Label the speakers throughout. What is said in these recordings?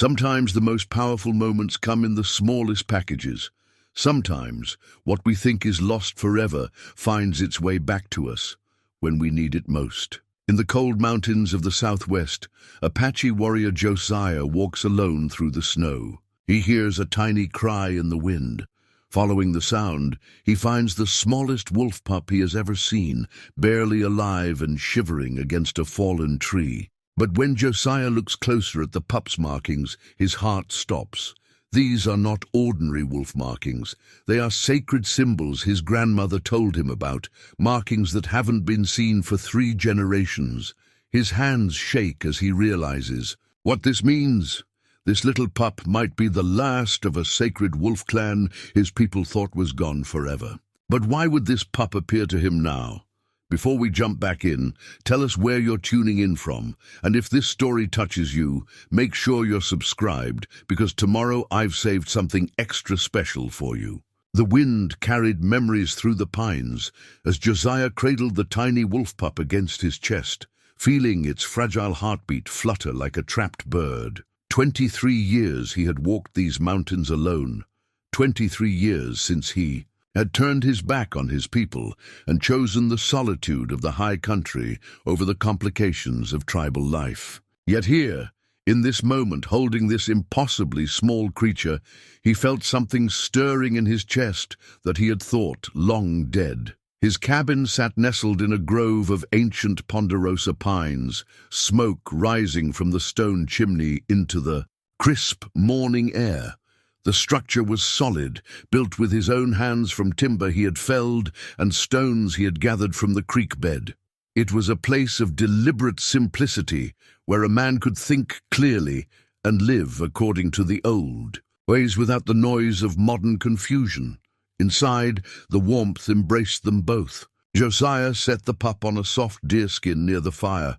Speaker 1: Sometimes the most powerful moments come in the smallest packages. Sometimes what we think is lost forever finds its way back to us when we need it most. In the cold mountains of the southwest, Apache warrior Josiah walks alone through the snow. He hears a tiny cry in the wind. Following the sound, he finds the smallest wolf pup he has ever seen, barely alive and shivering against a fallen tree. But when Josiah looks closer at the pup's markings, his heart stops. These are not ordinary wolf markings. They are sacred symbols his grandmother told him about, markings that haven't been seen for 3 generations. His hands shake as he realizes what this means. This little pup might be the last of a sacred wolf clan his people thought was gone forever. But why would this pup appear to him now? Before we jump back in, tell us where you're tuning in from, and if this story touches you, make sure you're subscribed, because tomorrow I've saved something extra special for you. The wind carried memories through the pines as Josiah cradled the tiny wolf pup against his chest, feeling its fragile heartbeat flutter like a trapped bird. 23 years he had walked these mountains alone. 23 years since he had turned his back on his people and chosen the solitude of the high country over the complications of tribal life. Yet here, in this moment, holding this impossibly small creature, he felt something stirring in his chest that he had thought long dead. His cabin sat nestled in a grove of ancient ponderosa pines, smoke rising from the stone chimney into the crisp morning air. The structure was solid, built with his own hands from timber he had felled and stones he had gathered from the creek bed. It was a place of deliberate simplicity, where a man could think clearly and live according to the old ways without the noise of modern confusion. Inside, the warmth embraced them both. Josiah set the pup on a soft deerskin near the fire,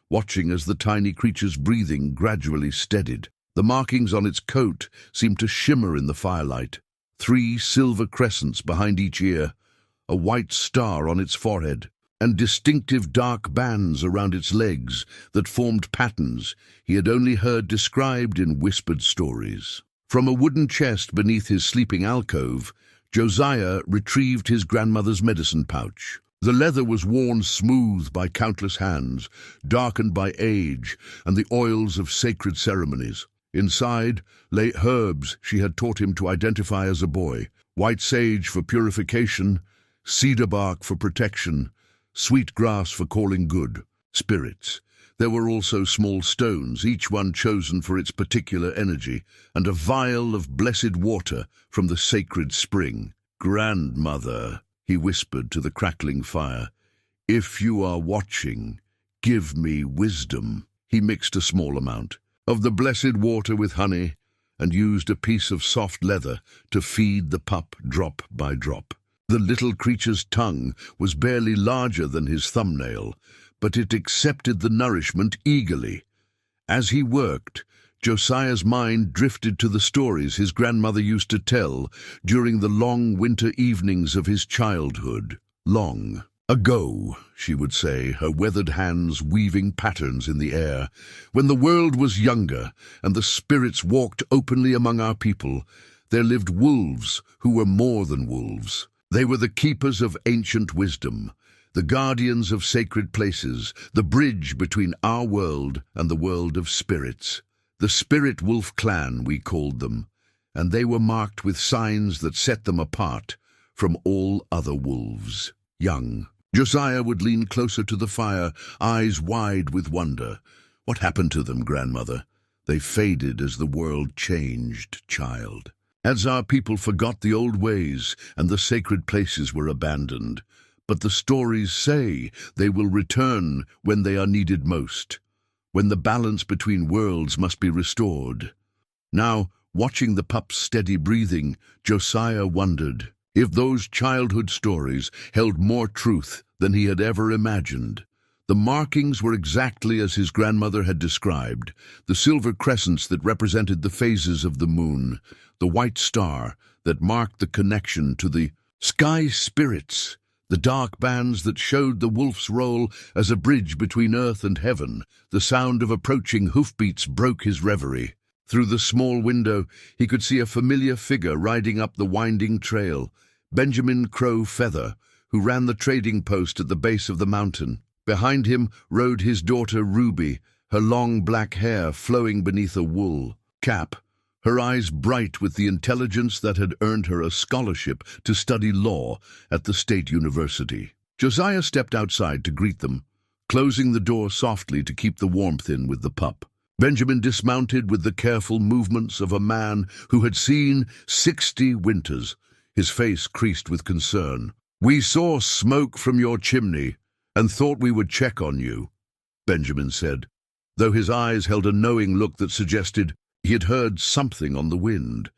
Speaker 1: watching as the tiny creature's breathing gradually steadied. The markings on its coat seemed to shimmer in the firelight. 3 silver crescents behind each ear, a white star on its forehead, and distinctive dark bands around its legs that formed patterns he had only heard described in whispered stories. From a wooden chest beneath his sleeping alcove, Josiah retrieved his grandmother's medicine pouch. The leather was worn smooth by countless hands, darkened by age and the oils of sacred ceremonies. Inside lay herbs she had taught him to identify as a boy: white sage for purification, cedar bark for protection, sweet grass for calling good spirits. There were also small stones, each one chosen for its particular energy, and a vial of blessed water from the sacred spring. "Grandmother," he whispered to the crackling fire, "if you are watching, give me wisdom." He mixed a small amount of the blessed water with honey and used a piece of soft leather to feed the pup drop by drop. The little creature's tongue was barely larger than his thumbnail, but it accepted the nourishment eagerly. As he worked, Josiah's mind drifted to the stories his grandmother used to tell during the long winter evenings of his childhood. "Long ago," she would say, her weathered hands weaving patterns in the air, "when the world was younger and the spirits walked openly among our people, there lived wolves who were more than wolves. They were the keepers of ancient wisdom, the guardians of sacred places, the bridge between our world and the world of spirits. The Spirit Wolf Clan, we called them, and they were marked with signs that set them apart from all other wolves." Young Josiah would lean closer to the fire, eyes wide with wonder. "What happened to them, grandmother?" "They faded as the world changed, child. As our people forgot the old ways and the sacred places were abandoned. But the stories say they will return when they are needed most, when the balance between worlds must be restored." Now, watching the pup's steady breathing, Josiah wondered if those childhood stories held more truth than he had ever imagined. The markings were exactly as his grandmother had described: the silver crescents that represented the phases of the moon, the white star that marked the connection to the sky spirits, the dark bands that showed the wolf's role as a bridge between earth and heaven. The sound of approaching hoofbeats broke his reverie. Through the small window, he could see a familiar figure riding up the winding trail, Benjamin Crow Feather, who ran the trading post at the base of the mountain. Behind him rode his daughter Ruby, her long black hair flowing beneath a wool cap, her eyes bright with the intelligence that had earned her a scholarship to study law at the state university. Josiah stepped outside to greet them, closing the door softly to keep the warmth in with the pup. Benjamin dismounted with the careful movements of a man who had seen 60 winters, his face creased with concern. "We saw smoke from your chimney and thought we would check on you," Benjamin said, though his eyes held a knowing look that suggested he had heard something on the wind,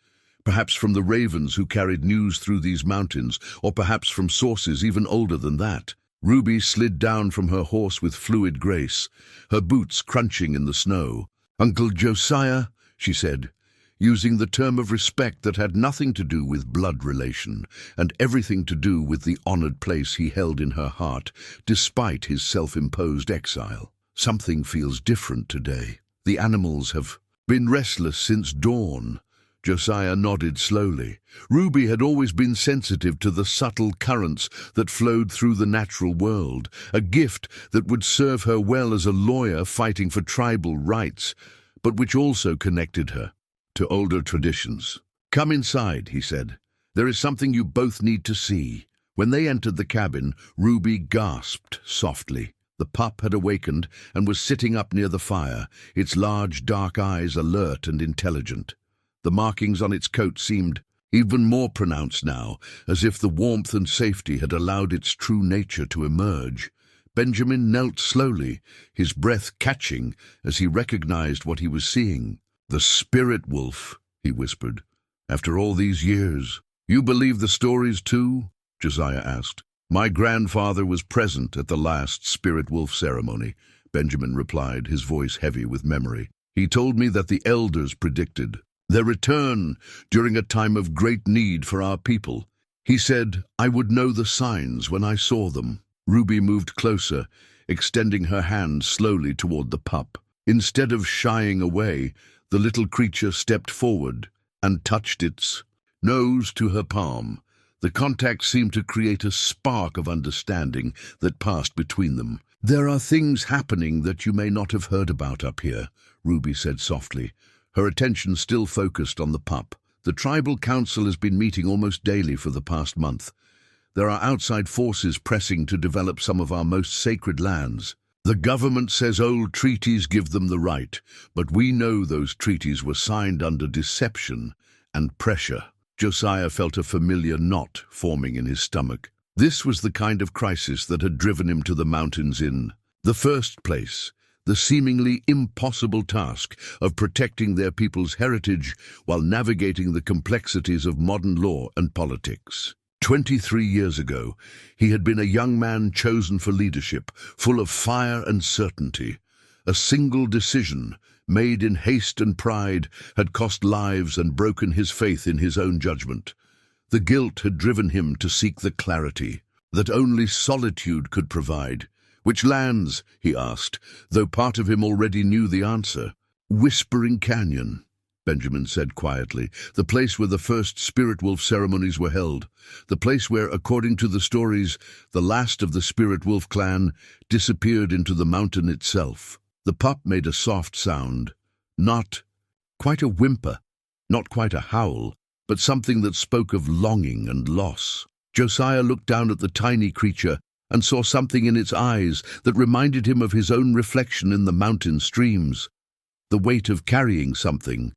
Speaker 1: perhaps from the ravens who carried news through these mountains, or perhaps from sources even older than that. Ruby slid down from her horse with fluid grace, her boots crunching in the snow. "Uncle Josiah," she said, using the term of respect that had nothing to do with blood relation and everything to do with the honored place he held in her heart, despite his self-imposed exile. "Something feels different today. The animals have been restless since dawn." Josiah nodded slowly. Ruby had always been sensitive to the subtle currents that flowed through the natural world, a gift that would serve her well as a lawyer fighting for tribal rights, but which also connected her to older traditions. "Come inside," he said. "There is something you both need to see." When they entered the cabin, Ruby gasped softly. The pup had awakened and was sitting up near the fire, its large dark eyes alert and intelligent. The markings on its coat seemed even more pronounced now, as if the warmth and safety had allowed its true nature to emerge. Benjamin knelt slowly, his breath catching as he recognized what he was seeing. "The spirit wolf," he whispered. "After all these years." "You believe the stories too?" Josiah asked. "My grandfather was present at the last spirit wolf ceremony," Benjamin replied, his voice heavy with memory. "He told me that the elders predicted their return during a time of great need for our people. He said I would know the signs when I saw them." Ruby moved closer, extending her hand slowly toward the pup. Instead of shying away, the little creature stepped forward and touched its nose to her palm. The contact seemed to create a spark of understanding that passed between them. "There are things happening that you may not have heard about up here," Ruby said softly, her attention still focused on the pup. "The tribal council has been meeting almost daily for the past month. There are outside forces pressing to develop some of our most sacred lands. The government says old treaties give them the right, but we know those treaties were signed under deception and pressure." Josiah felt a familiar knot forming in his stomach. This was the kind of crisis that had driven him to the mountains in the first place. The seemingly impossible task of protecting their people's heritage while navigating the complexities of modern law and politics. 23 years ago, he had been a young man chosen for leadership, full of fire and certainty. A single decision, made in haste and pride, had cost lives and broken his faith in his own judgment. The guilt had driven him to seek the clarity that only solitude could provide. "Which lands?" he asked, though part of him already knew the answer. "Whispering Canyon," Benjamin said quietly, "the place where the first spirit wolf ceremonies were held, the place where, according to the stories, the last of the spirit wolf clan disappeared into the mountain itself." The pup made a soft sound, not quite a whimper, not quite a howl, but something that spoke of longing and loss. Josiah looked down at the tiny creature and saw something in its eyes that reminded him of his own reflection in the mountain streams. The weight of carrying something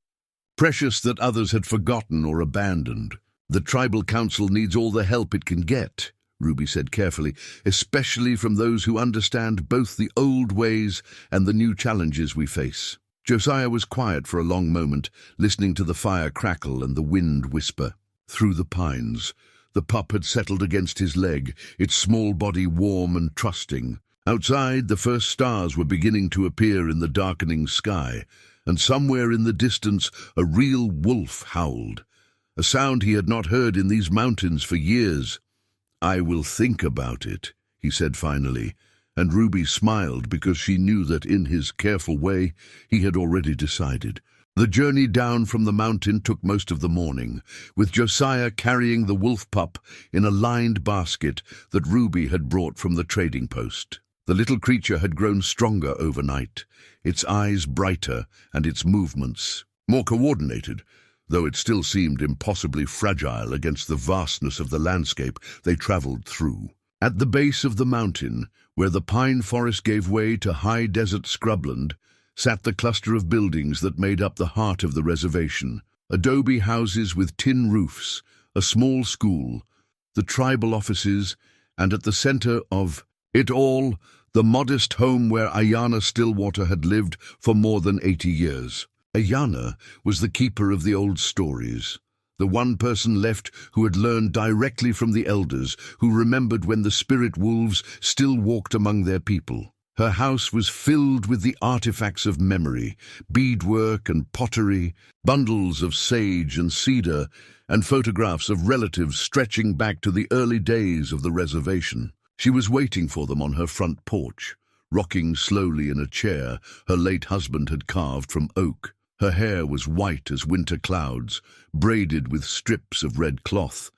Speaker 1: precious that others had forgotten or abandoned. "The tribal council needs all the help it can get," Ruby said carefully, "especially from those who understand both the old ways and the new challenges we face." Josiah was quiet for a long moment, listening to the fire crackle and the wind whisper. Through the pines, the pup had settled against his leg, its small body warm and trusting. Outside, the first stars were beginning to appear in the darkening sky, and somewhere in the distance a real wolf howled, a sound he had not heard in these mountains for years. "I will think about it," he said finally, and Ruby smiled because she knew that in his careful way he had already decided. The journey down from the mountain took most of the morning, with Josiah carrying the wolf pup in a lined basket that Ruby had brought from the trading post. The little creature had grown stronger overnight, its eyes brighter and its movements more coordinated, though it still seemed impossibly fragile against the vastness of the landscape they traveled through. At the base of the mountain, where the pine forest gave way to high desert scrubland, sat the cluster of buildings that made up the heart of the reservation. Adobe houses with tin roofs, a small school, the tribal offices, and at the center of it all, the modest home where Ayanna Stillwater had lived for more than 80 years. Ayanna was the keeper of the old stories, the one person left who had learned directly from the elders, who remembered when the spirit wolves still walked among their people. Her house was filled with the artifacts of memory, beadwork and pottery, bundles of sage and cedar, and photographs of relatives stretching back to the early days of the reservation. She was waiting for them on her front porch, rocking slowly in a chair her late husband had carved from oak. Her hair was white as winter clouds, braided with strips of red cloth,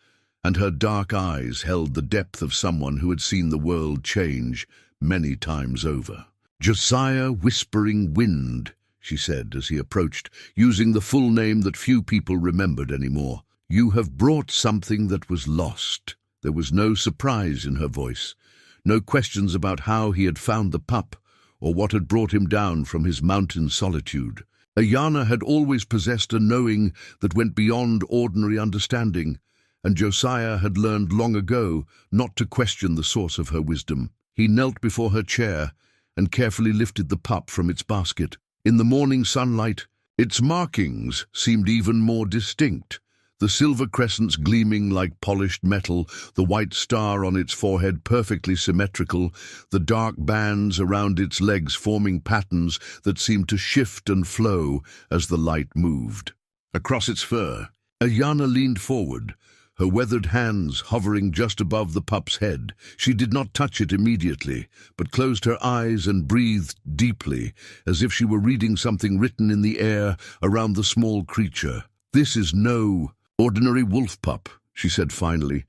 Speaker 1: and her dark eyes held the depth of someone who had seen the world change many times over. "Josiah Whispering Wind," she said as he approached, using the full name that few people remembered anymore. "You have brought something that was lost." There was no surprise in her voice, no questions about how he had found the pup or what had brought him down from his mountain solitude. Ayanna had always possessed a knowing that went beyond ordinary understanding, and Josiah had learned long ago not to question the source of her wisdom. He knelt before her chair and carefully lifted the pup from its basket. In the morning sunlight, its markings seemed even more distinct. The silver crescents gleaming like polished metal, the white star on its forehead perfectly symmetrical, the dark bands around its legs forming patterns that seemed to shift and flow as the light moved. Across its fur, Ayanna leaned forward, her weathered hands hovering just above the pup's head. She did not touch it immediately, but closed her eyes and breathed deeply, as if she were reading something written in the air around the small creature. "This is no ordinary wolf pup," she said finally,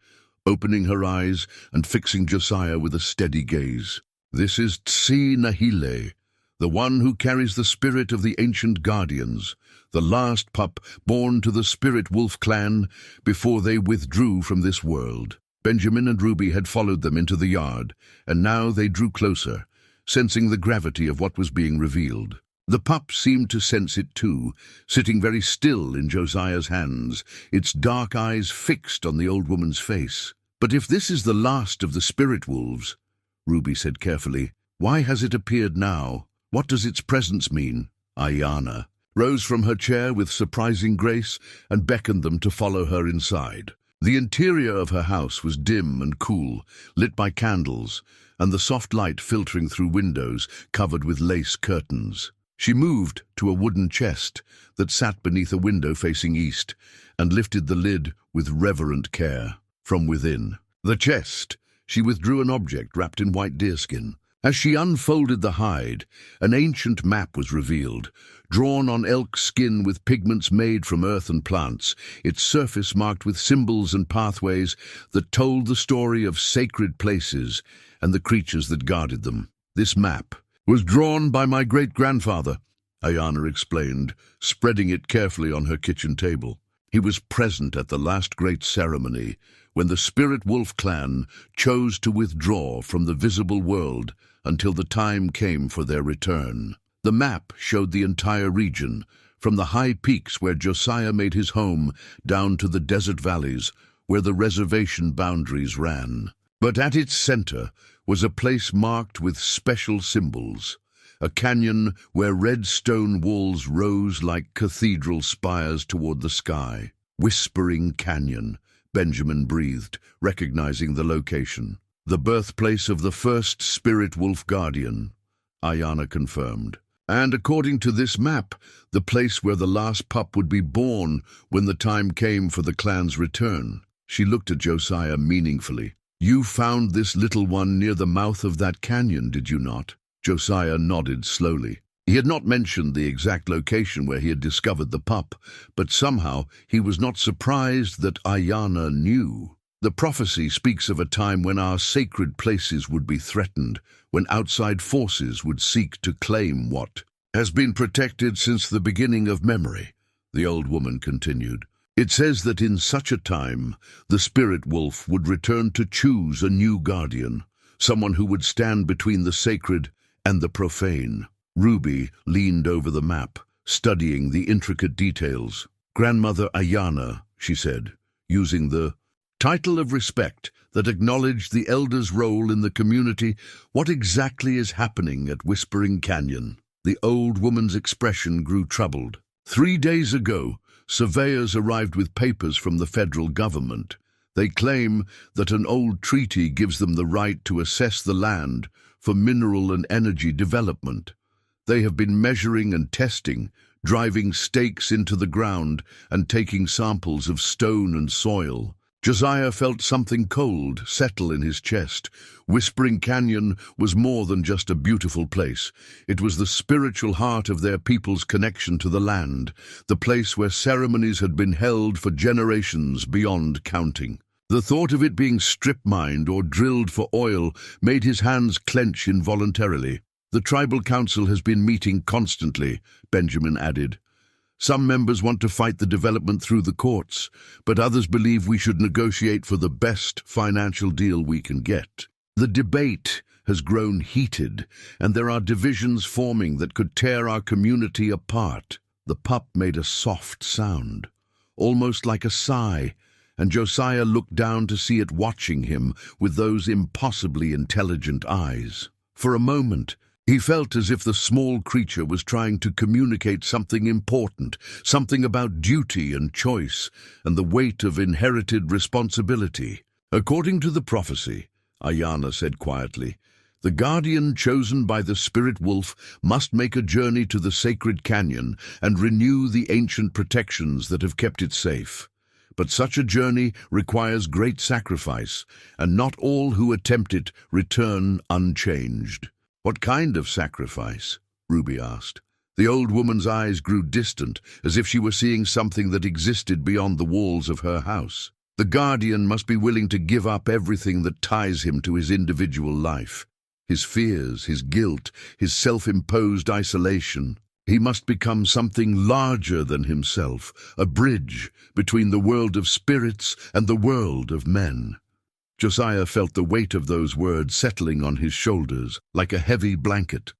Speaker 1: opening her eyes and fixing Josiah with a steady gaze. "This is Tsi Nahile, the one who carries the spirit of the ancient guardians, the last pup born to the spirit wolf clan before they withdrew from this world." Benjamin and Ruby had followed them into the yard, and now they drew closer, sensing the gravity of what was being revealed. The pup seemed to sense it too, sitting very still in Josiah's hands, its dark eyes fixed on the old woman's face. "But if this is the last of the spirit wolves," Ruby said carefully, "why has it appeared now? What does its presence mean?" Ayanna rose from her chair with surprising grace and beckoned them to follow her inside. The interior of her house was dim and cool, lit by candles, and the soft light filtering through windows covered with lace curtains. She moved to a wooden chest that sat beneath a window facing east and lifted the lid with reverent care. From within the chest, she withdrew an object wrapped in white deerskin. As she unfolded the hide, an ancient map was revealed, drawn on elk skin with pigments made from earth and plants, its surface marked with symbols and pathways that told the story of sacred places and the creatures that guarded them. "This map was drawn by my great-grandfather," Ayanna explained, spreading it carefully on her kitchen table. "He was present at the last great ceremony when the Spirit Wolf clan chose to withdraw from the visible world until the time came for their return." The map showed the entire region, from the high peaks where Josiah made his home down to the desert valleys where the reservation boundaries ran. But at its center was a place marked with special symbols, a canyon where red stone walls rose like cathedral spires toward the sky. "Whispering Canyon," Benjamin breathed, recognizing the location. "The birthplace of the first spirit wolf guardian," Ayanna confirmed. "And according to this map, the place where the last pup would be born when the time came for the clan's return." She looked at Josiah meaningfully. "You found this little one near the mouth of that canyon, did you not?" Josiah nodded slowly. He had not mentioned the exact location where he had discovered the pup, but somehow he was not surprised that Ayana knew. The prophecy speaks of a time when our sacred places would be threatened, when outside forces would seek to claim what has been protected since the beginning of memory, the old woman continued. It says that in such a time, the spirit wolf would return to choose a new guardian, someone who would stand between the sacred and the profane. Ruby leaned over the map, studying the intricate details. "Grandmother Ayana," she said, using the title of respect that acknowledged the elder's role in the community. "What exactly is happening at Whispering Canyon?" The old woman's expression grew troubled. 3 days ago, surveyors arrived with papers from the federal government. They claim that an old treaty gives them the right to assess the land for mineral and energy development. They have been measuring and testing, driving stakes into the ground and taking samples of stone and soil. Josiah felt something cold settle in his chest. Whispering Canyon was more than just a beautiful place. It was the spiritual heart of their people's connection to the land, the place where ceremonies had been held for generations beyond counting. The thought of it being strip-mined or drilled for oil made his hands clench involuntarily. "The tribal council has been meeting constantly," Benjamin added. "Some members want to fight the development through the courts, but others believe we should negotiate for the best financial deal we can get. The debate has grown heated, and there are divisions forming that could tear our community apart." The pup made a soft sound, almost like a sigh, and Josiah looked down to see it watching him with those impossibly intelligent eyes. For a moment, he felt as if the small creature was trying to communicate something important, something about duty and choice, and the weight of inherited responsibility. "According to the prophecy," Ayana said quietly, "the guardian chosen by the spirit wolf must make a journey to the sacred canyon and renew the ancient protections that have kept it safe. But such a journey requires great sacrifice, and not all who attempt it return unchanged." "What kind of sacrifice?" Ruby asked. The old woman's eyes grew distant, as if she were seeing something that existed beyond the walls of her house. "The guardian must be willing to give up everything that ties him to his individual life. His fears, his guilt, his self-imposed isolation. He must become something larger than himself, a bridge between the world of spirits and the world of men." Josiah felt the weight of those words settling on his shoulders like a heavy blanket.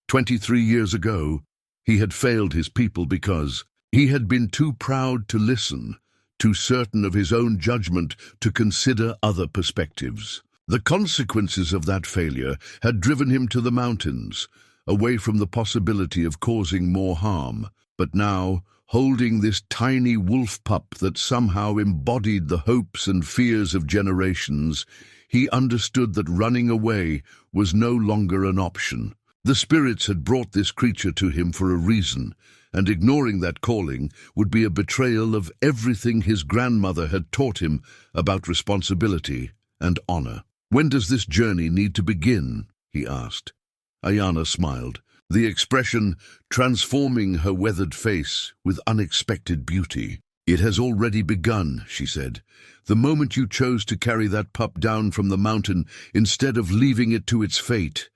Speaker 1: 23 years ago, he had failed his people because he had been too proud to listen, too certain of his own judgment to consider other perspectives. The consequences of that failure had driven him to the mountains, away from the possibility of causing more harm. But now, holding this tiny wolf pup that somehow embodied the hopes and fears of generations, he understood that running away was no longer an option. The spirits had brought this creature to him for a reason, and ignoring that calling would be a betrayal of everything his grandmother had taught him about responsibility and honor. "When does this journey need to begin?" he asked. Ayana smiled, the expression transforming her weathered face with unexpected beauty. "It has already begun," she said. "The moment you chose to carry that pup down from the mountain instead of leaving it to its fate,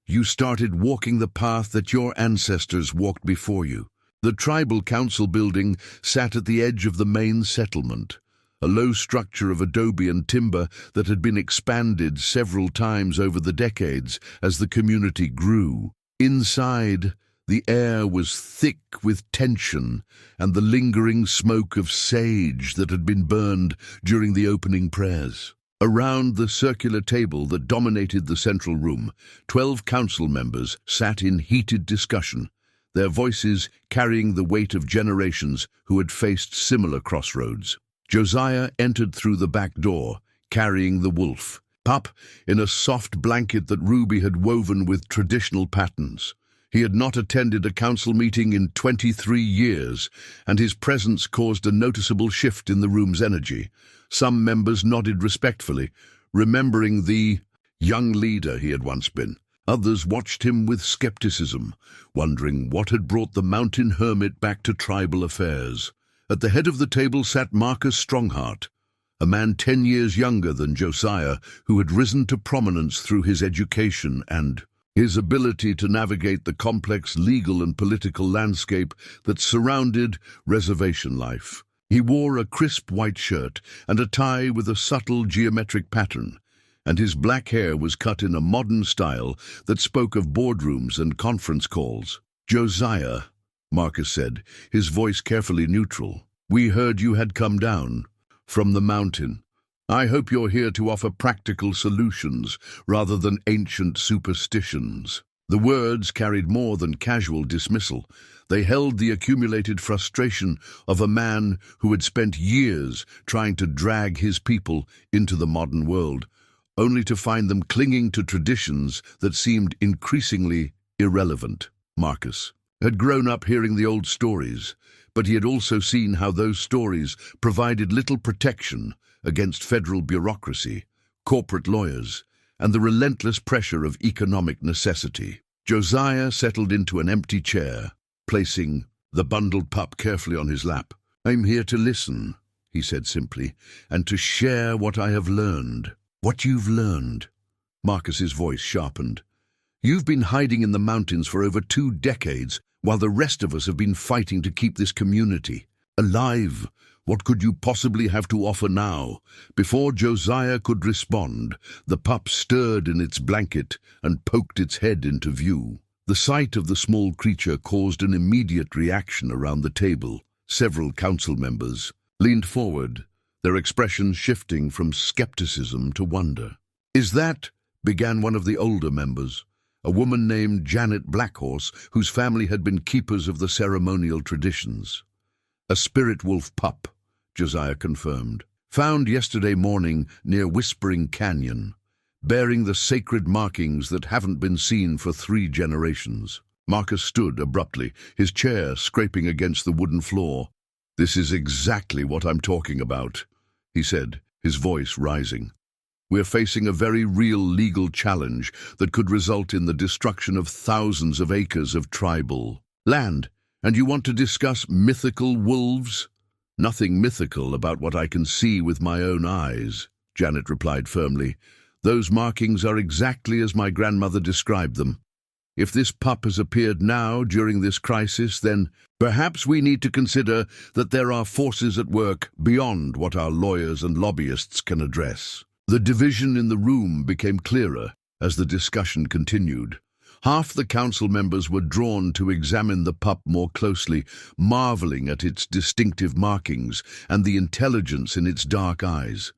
Speaker 1: you started walking the path that your ancestors walked before you." The tribal council building sat at the edge of the main settlement, a low structure of adobe and timber that had been expanded several times over the decades as the community grew. Inside, the air was thick with tension and the lingering smoke of sage that had been burned during the opening prayers. Around the circular table that dominated the central room, 12 council members sat in heated discussion, their voices carrying the weight of generations who had faced similar crossroads. Josiah entered through the back door, carrying the wolf pup in a soft blanket that Ruby had woven with traditional patterns. He had not attended a council meeting in 23 years, and his presence caused a noticeable shift in the room's energy. Some members nodded respectfully, remembering the young leader he had once been. Others watched him with skepticism, wondering what had brought the mountain hermit back to tribal affairs. At the head of the table sat Marcus Strongheart, a man 10 years younger than Josiah, who had risen to prominence through his education and his ability to navigate the complex legal and political landscape that surrounded reservation life. He wore a crisp white shirt and a tie with a subtle geometric pattern, and his black hair was cut in a modern style that spoke of boardrooms and conference calls. "Josiah," Marcus said, his voice carefully neutral, "we heard you had come down from the mountain. I hope you're here to offer practical solutions rather than ancient superstitions." The words carried more than casual dismissal. They held the accumulated frustration of a man who had spent years trying to drag his people into the modern world, only to find them clinging to traditions that seemed increasingly irrelevant. Marcus had grown up hearing the old stories, but he had also seen how those stories provided little protection against federal bureaucracy, corporate lawyers, and the relentless pressure of economic necessity. Josiah settled into an empty chair, placing the bundled pup carefully on his lap. "I'm here to listen," he said simply, "and to share what I have learned." "What you've learned?" Marcus's voice sharpened. "You've been hiding in the mountains for over 2 decades, while the rest of us have been fighting to keep this community alive. What could you possibly have to offer now?" Before Josiah could respond, the pup stirred in its blanket and poked its head into view. The sight of the small creature caused an immediate reaction around the table. Several council members leaned forward, their expressions shifting from skepticism to wonder. "Is that," began one of the older members, a woman named Janet Blackhorse, whose family had been keepers of the ceremonial traditions. "A spirit wolf pup," Josiah confirmed. "Found yesterday morning near Whispering Canyon, bearing the sacred markings that haven't been seen for 3 generations. Marcus stood abruptly, his chair scraping against the wooden floor. "This is exactly what I'm talking about," he said, his voice rising. "We're facing a very real legal challenge that could result in the destruction of thousands of acres of tribal land. And you want to discuss mythical wolves?" "Nothing mythical about what I can see with my own eyes," Janet replied firmly. "Those markings are exactly as my grandmother described them. If this pup has appeared now during this crisis, then perhaps we need to consider that there are forces at work beyond what our lawyers and lobbyists can address." The division in the room became clearer as the discussion continued. Half the council members were drawn to examine the pup more closely, marveling at its distinctive markings and the intelligence in its dark eyes.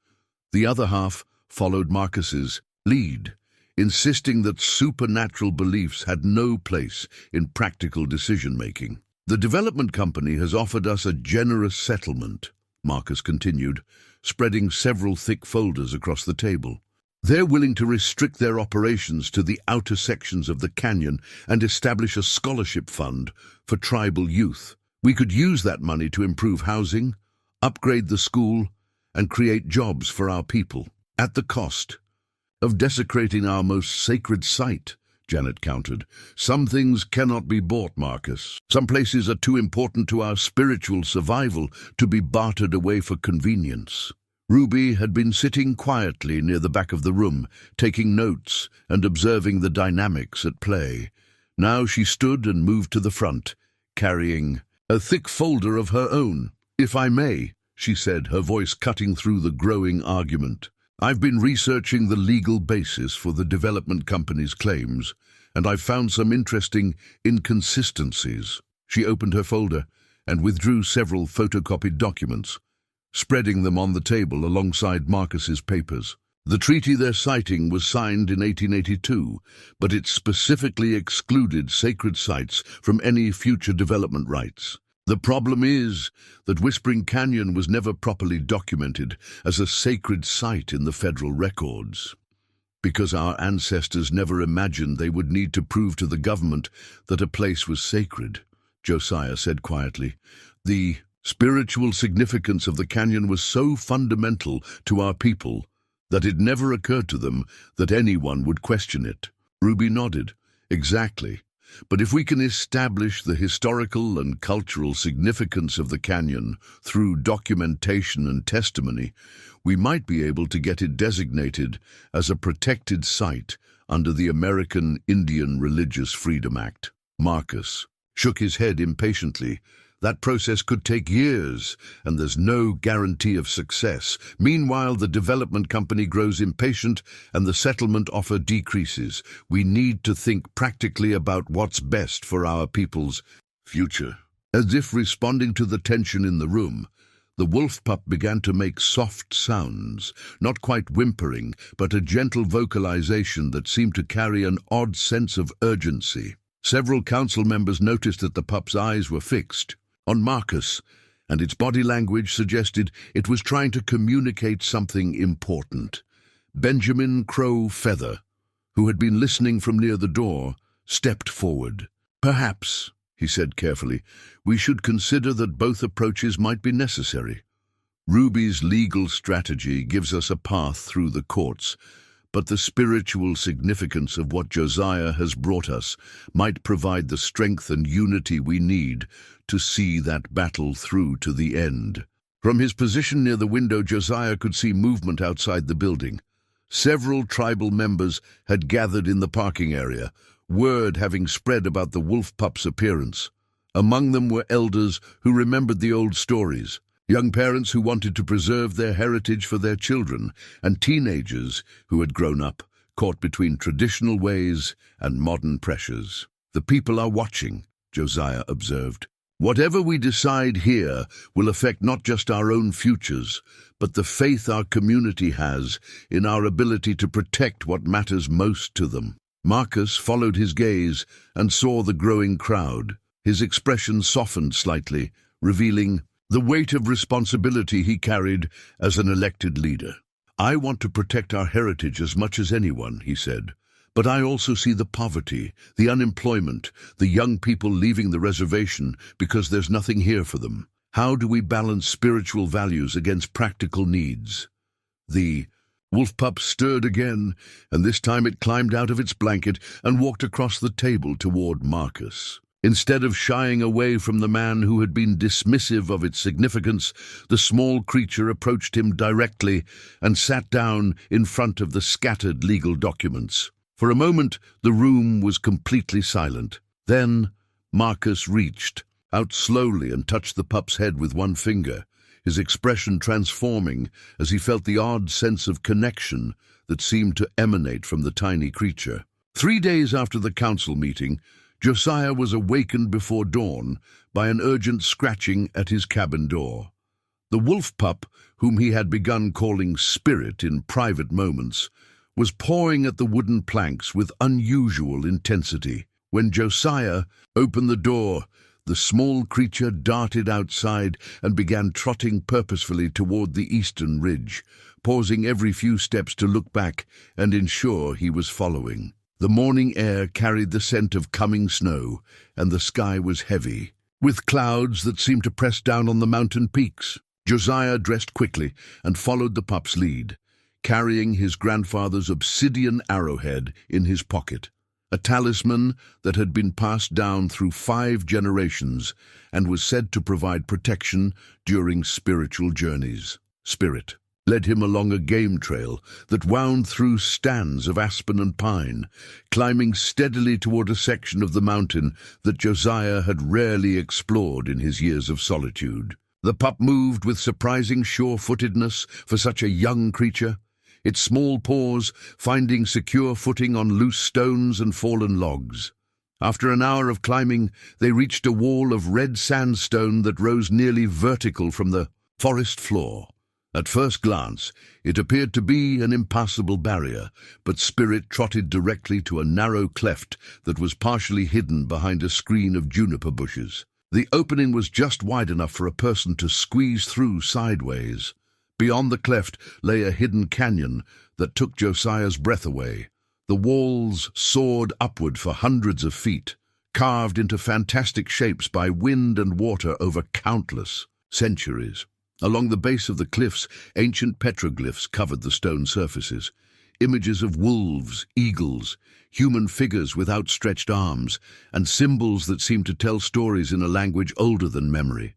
Speaker 1: The other half followed Marcus's lead, insisting that supernatural beliefs had no place in practical decision-making. "The development company has offered us a generous settlement," Marcus continued, spreading several thick folders across the table. "They're willing to restrict their operations to the outer sections of the canyon and establish a scholarship fund for tribal youth. We could use that money to improve housing, upgrade the school, and create jobs for our people, at the cost of desecrating our most sacred site," Janet countered. "Some things cannot be bought, Marcus. Some places are too important to our spiritual survival to be bartered away for convenience." Ruby had been sitting quietly near the back of the room, taking notes and observing the dynamics at play. Now she stood and moved to the front, carrying a thick folder of her own. "If I may," she said, her voice cutting through the growing argument, "I've been researching the legal basis for the development company's claims, and I've found some interesting inconsistencies." She opened her folder and withdrew several photocopied documents, spreading them on the table alongside Marcus's papers. The treaty they're citing was signed in 1882, but it specifically excluded sacred sites from any future development rights. The problem is that Whispering Canyon was never properly documented as a sacred site in the federal records, because our ancestors never imagined they would need to prove to the government that a place was sacred, Josiah said quietly. "The spiritual significance of the canyon was so fundamental to our people that it never occurred to them that anyone would question it." Ruby nodded. Exactly. But if we can establish the historical and cultural significance of the canyon through documentation and testimony, we might be able to get it designated as a protected site under the American Indian Religious Freedom Act. Marcus shook his head impatiently. That process could take years, and there's no guarantee of success. Meanwhile, the development company grows impatient and the settlement offer decreases. We need to think practically about what's best for our people's future. As if responding to the tension in the room, the wolf pup began to make soft sounds, not quite whimpering, but a gentle vocalization that seemed to carry an odd sense of urgency. Several council members noticed that the pup's eyes were fixed on Marcus, and its body language suggested it was trying to communicate something important. Benjamin Crow Feather, who had been listening from near the door, stepped forward. "Perhaps," he said carefully, "we should consider that both approaches might be necessary. Ruby's legal strategy gives us a path through the courts, but the spiritual significance of what Josiah has brought us might provide the strength and unity we need to see that battle through to the end." From his position near the window, Josiah could see movement outside the building. Several tribal members had gathered in the parking area, word having spread about the wolf pup's appearance. Among them were elders who remembered the old stories, young parents who wanted to preserve their heritage for their children, and teenagers who had grown up, caught between traditional ways and modern pressures. "The people are watching," Josiah observed. "Whatever we decide here will affect not just our own futures, but the faith our community has in our ability to protect what matters most to them." Marcus followed his gaze and saw the growing crowd. His expression softened slightly, revealing the weight of responsibility he carried as an elected leader. "I want to protect our heritage as much as anyone," he said. "But I also see the poverty, the unemployment, the young people leaving the reservation because there's nothing here for them. How do we balance spiritual values against practical needs?" The wolf pup stirred again, and this time it climbed out of its blanket and walked across the table toward Marcus. Instead of shying away from the man who had been dismissive of its significance, the small creature approached him directly and sat down in front of the scattered legal documents. For a moment, the room was completely silent. Then Marcus reached out slowly and touched the pup's head with one finger, his expression transforming as he felt the odd sense of connection that seemed to emanate from the tiny creature. 3 days after the council meeting, Josiah was awakened before dawn by an urgent scratching at his cabin door. The wolf pup, whom he had begun calling Spirit in private moments, was pawing at the wooden planks with unusual intensity. When Josiah opened the door, the small creature darted outside and began trotting purposefully toward the eastern ridge, pausing every few steps to look back and ensure he was following. The morning air carried the scent of coming snow, and the sky was heavy, with clouds that seemed to press down on the mountain peaks. Josiah dressed quickly and followed the pup's lead, carrying his grandfather's obsidian arrowhead in his pocket, a talisman that had been passed down through 5 generations and was said to provide protection during spiritual journeys. Spirit led him along a game trail that wound through stands of aspen and pine, climbing steadily toward a section of the mountain that Josiah had rarely explored in his years of solitude. The pup moved with surprising sure-footedness for such a young creature, its small paws finding secure footing on loose stones and fallen logs. After an hour of climbing, they reached a wall of red sandstone that rose nearly vertical from the forest floor. At first glance, it appeared to be an impassable barrier, but Spirit trotted directly to a narrow cleft that was partially hidden behind a screen of juniper bushes. The opening was just wide enough for a person to squeeze through sideways. Beyond the cleft lay a hidden canyon that took Josiah's breath away. The walls soared upward for hundreds of feet, carved into fantastic shapes by wind and water over countless centuries. Along the base of the cliffs, ancient petroglyphs covered the stone surfaces, images of wolves, eagles, human figures with outstretched arms, and symbols that seemed to tell stories in a language older than memory.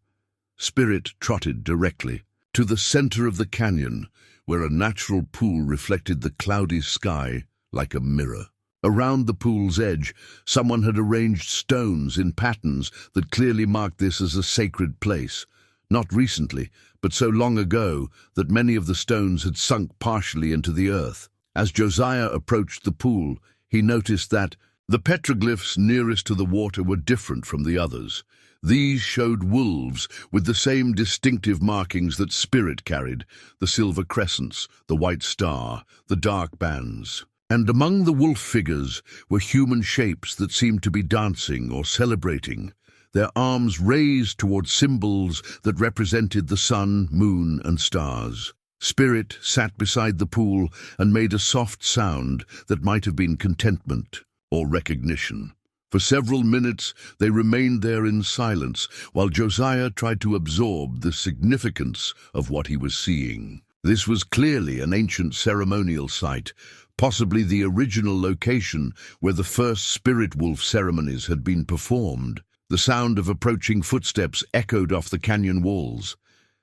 Speaker 1: Spirit trotted directly to the center of the canyon, where a natural pool reflected the cloudy sky like a mirror. Around the pool's edge, someone had arranged stones in patterns that clearly marked this as a sacred place. Not recently, but so long ago that many of the stones had sunk partially into the earth. As Josiah approached the pool, he noticed that the petroglyphs nearest to the water were different from the others. These showed wolves with the same distinctive markings that Spirit carried: the silver crescents, the white star, the dark bands. And among the wolf figures were human shapes that seemed to be dancing or celebrating, their arms raised towards symbols that represented the sun, moon, and stars. Spirit sat beside the pool and made a soft sound that might have been contentment or recognition. For several minutes they remained there in silence, while Josiah tried to absorb the significance of what he was seeing. This was clearly an ancient ceremonial site, possibly the original location where the first spirit wolf ceremonies had been performed. The sound of approaching footsteps echoed off the canyon walls,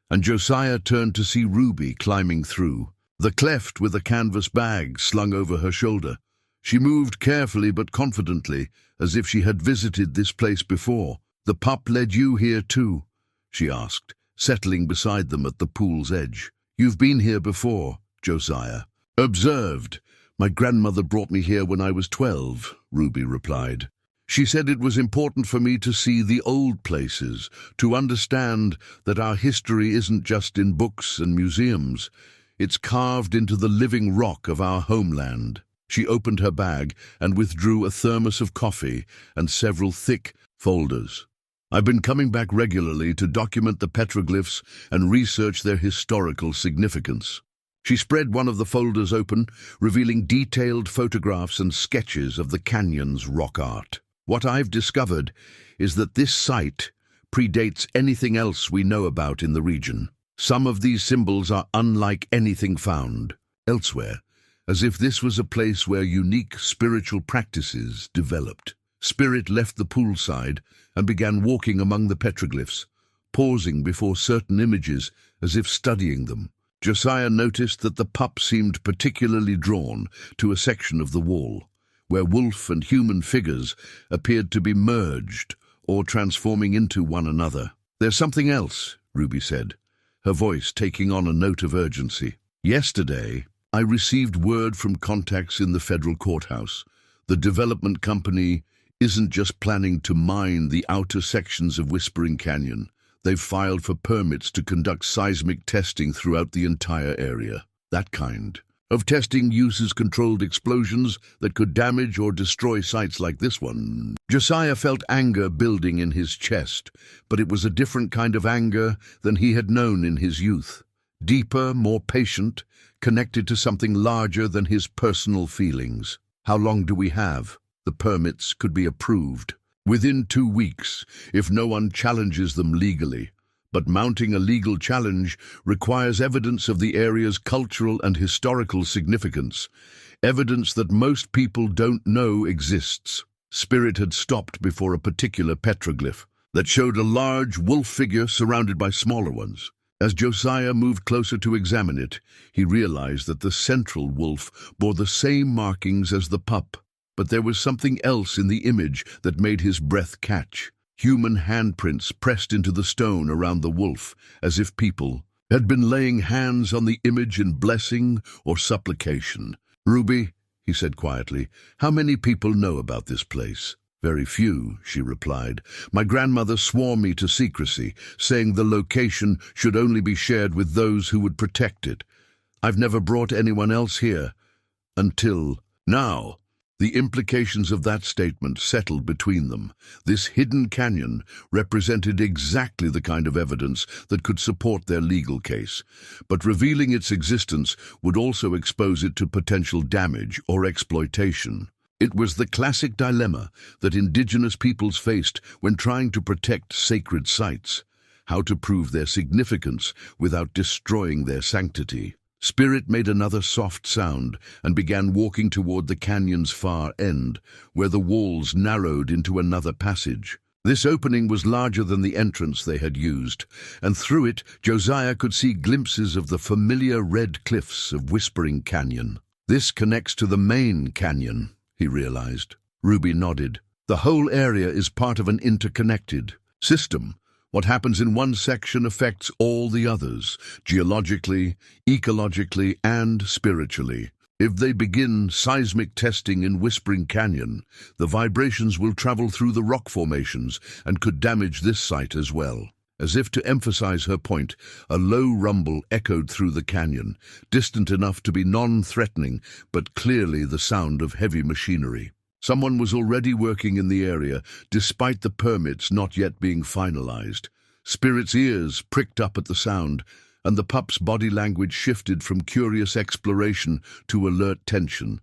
Speaker 1: and Josiah turned to see Ruby climbing through the cleft with a canvas bag slung over her shoulder. She moved carefully but confidently, as if she had visited this place before. "The pup led you here too?" she asked, settling beside them at the pool's edge. "You've been here before?" Josiah observed. "My grandmother brought me here when I was 12, Ruby replied. "She said it was important for me to see the old places, to understand that our history isn't just in books and museums. It's carved into the living rock of our homeland." She opened her bag and withdrew a thermos of coffee and several thick folders. "I've been coming back regularly to document the petroglyphs and research their historical significance." She spread one of the folders open, revealing detailed photographs and sketches of the canyon's rock art. "What I've discovered is that this site predates anything else we know about in the region. Some of these symbols are unlike anything found elsewhere, as if this was a place where unique spiritual practices developed." Spirit left the poolside and began walking among the petroglyphs, pausing before certain images as if studying them. Josiah noticed that the pup seemed particularly drawn to a section of the wall, where wolf and human figures appeared to be merged or transforming into one another. "There's something else," Ruby said, her voice taking on a note of urgency. "Yesterday, I received word from contacts in the federal courthouse. The development company isn't just planning to mine the outer sections of Whispering Canyon. They've filed for permits to conduct seismic testing throughout the entire area. That kind of testing uses controlled explosions that could damage or destroy sites like this one." Josiah felt anger building in his chest, but it was a different kind of anger than he had known in his youth. Deeper, more patient, connected to something larger than his personal feelings. "How long do we have? The permits could be approved within 2 weeks, if no one challenges them legally. But mounting a legal challenge requires evidence of the area's cultural and historical significance, evidence that most people don't know exists." Spirit had stopped before a particular petroglyph that showed a large wolf figure surrounded by smaller ones. As Josiah moved closer to examine it, he realized that the central wolf bore the same markings as the pup. But there was something else in the image that made his breath catch. Human handprints pressed into the stone around the wolf, as if people had been laying hands on the image in blessing or supplication. "Ruby," he said quietly, "how many people know about this place?" "Very few," she replied. "My grandmother swore me to secrecy, saying the location should only be shared with those who would protect it. I've never brought anyone else here until now." The implications of that statement settled between them. This hidden canyon represented exactly the kind of evidence that could support their legal case, but revealing its existence would also expose it to potential damage or exploitation. It was the classic dilemma that indigenous peoples faced when trying to protect sacred sites: how to prove their significance without destroying their sanctity. Spirit made another soft sound and began walking toward the canyon's far end, where the walls narrowed into another passage. This opening was larger than the entrance they had used, and through it Josiah could see glimpses of the familiar red cliffs of Whispering Canyon. "This connects to the main canyon," he realized. Ruby nodded. "The whole area is part of an interconnected system. What happens in one section affects all the others, geologically, ecologically, and spiritually. If they begin seismic testing in Whispering Canyon, the vibrations will travel through the rock formations and could damage this site as well." As if to emphasize her point, a low rumble echoed through the canyon, distant enough to be non-threatening, but clearly the sound of heavy machinery. Someone was already working in the area, despite the permits not yet being finalized. Spirit's ears pricked up at the sound, and the pup's body language shifted from curious exploration to alert tension.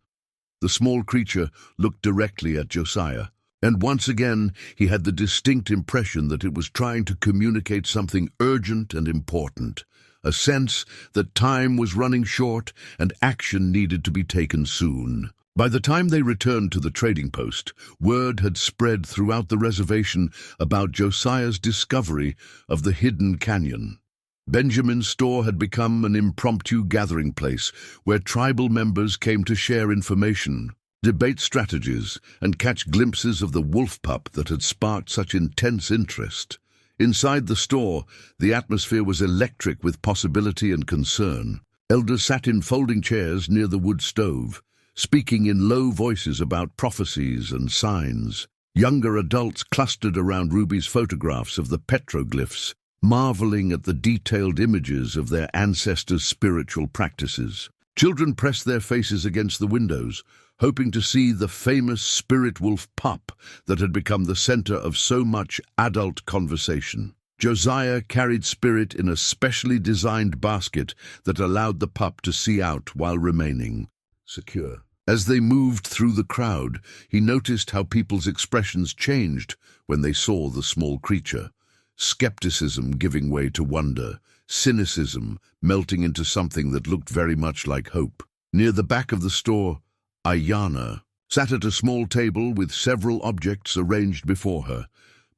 Speaker 1: The small creature looked directly at Josiah, and once again he had the distinct impression that it was trying to communicate something urgent and important, a sense that time was running short and action needed to be taken soon. By the time they returned to the trading post, word had spread throughout the reservation about Josiah's discovery of the hidden canyon. Benjamin's store had become an impromptu gathering place where tribal members came to share information, debate strategies, and catch glimpses of the wolf pup that had sparked such intense interest. Inside the store, the atmosphere was electric with possibility and concern. Elders sat in folding chairs near the wood stove, speaking in low voices about prophecies and signs. Younger adults clustered around Ruby's photographs of the petroglyphs, marveling at the detailed images of their ancestors' spiritual practices. Children pressed their faces against the windows, hoping to see the famous spirit wolf pup that had become the center of so much adult conversation. Josiah carried Spirit in a specially designed basket that allowed the pup to see out while remaining secure. As they moved through the crowd, he noticed how people's expressions changed when they saw the small creature. Skepticism giving way to wonder, cynicism melting into something that looked very much like hope. Near the back of the store, Ayana sat at a small table with several objects arranged before her.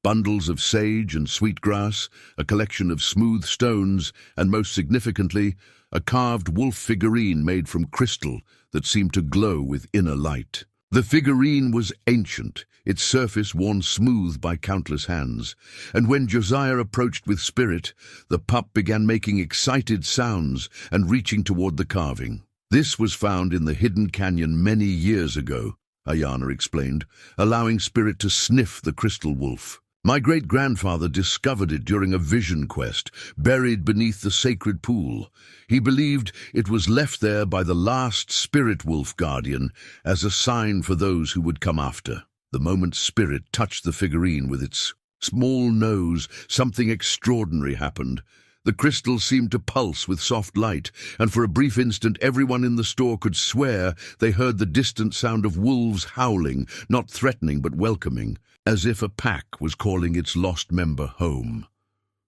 Speaker 1: Bundles of sage and sweetgrass, a collection of smooth stones, and most significantly, a carved wolf figurine made from crystal that seemed to glow with inner light. The figurine was ancient, its surface worn smooth by countless hands, and when Josiah approached with Spirit, the pup began making excited sounds and reaching toward the carving. "This was found in the hidden canyon many years ago," Ayana explained, allowing Spirit to sniff the crystal wolf. "My great-grandfather discovered it during a vision quest, buried beneath the sacred pool. He believed it was left there by the last spirit wolf guardian as a sign for those who would come after." The moment Spirit touched the figurine with its small nose, something extraordinary happened. The crystal seemed to pulse with soft light, and for a brief instant everyone in the store could swear they heard the distant sound of wolves howling, not threatening but welcoming, as if a pack was calling its lost member home.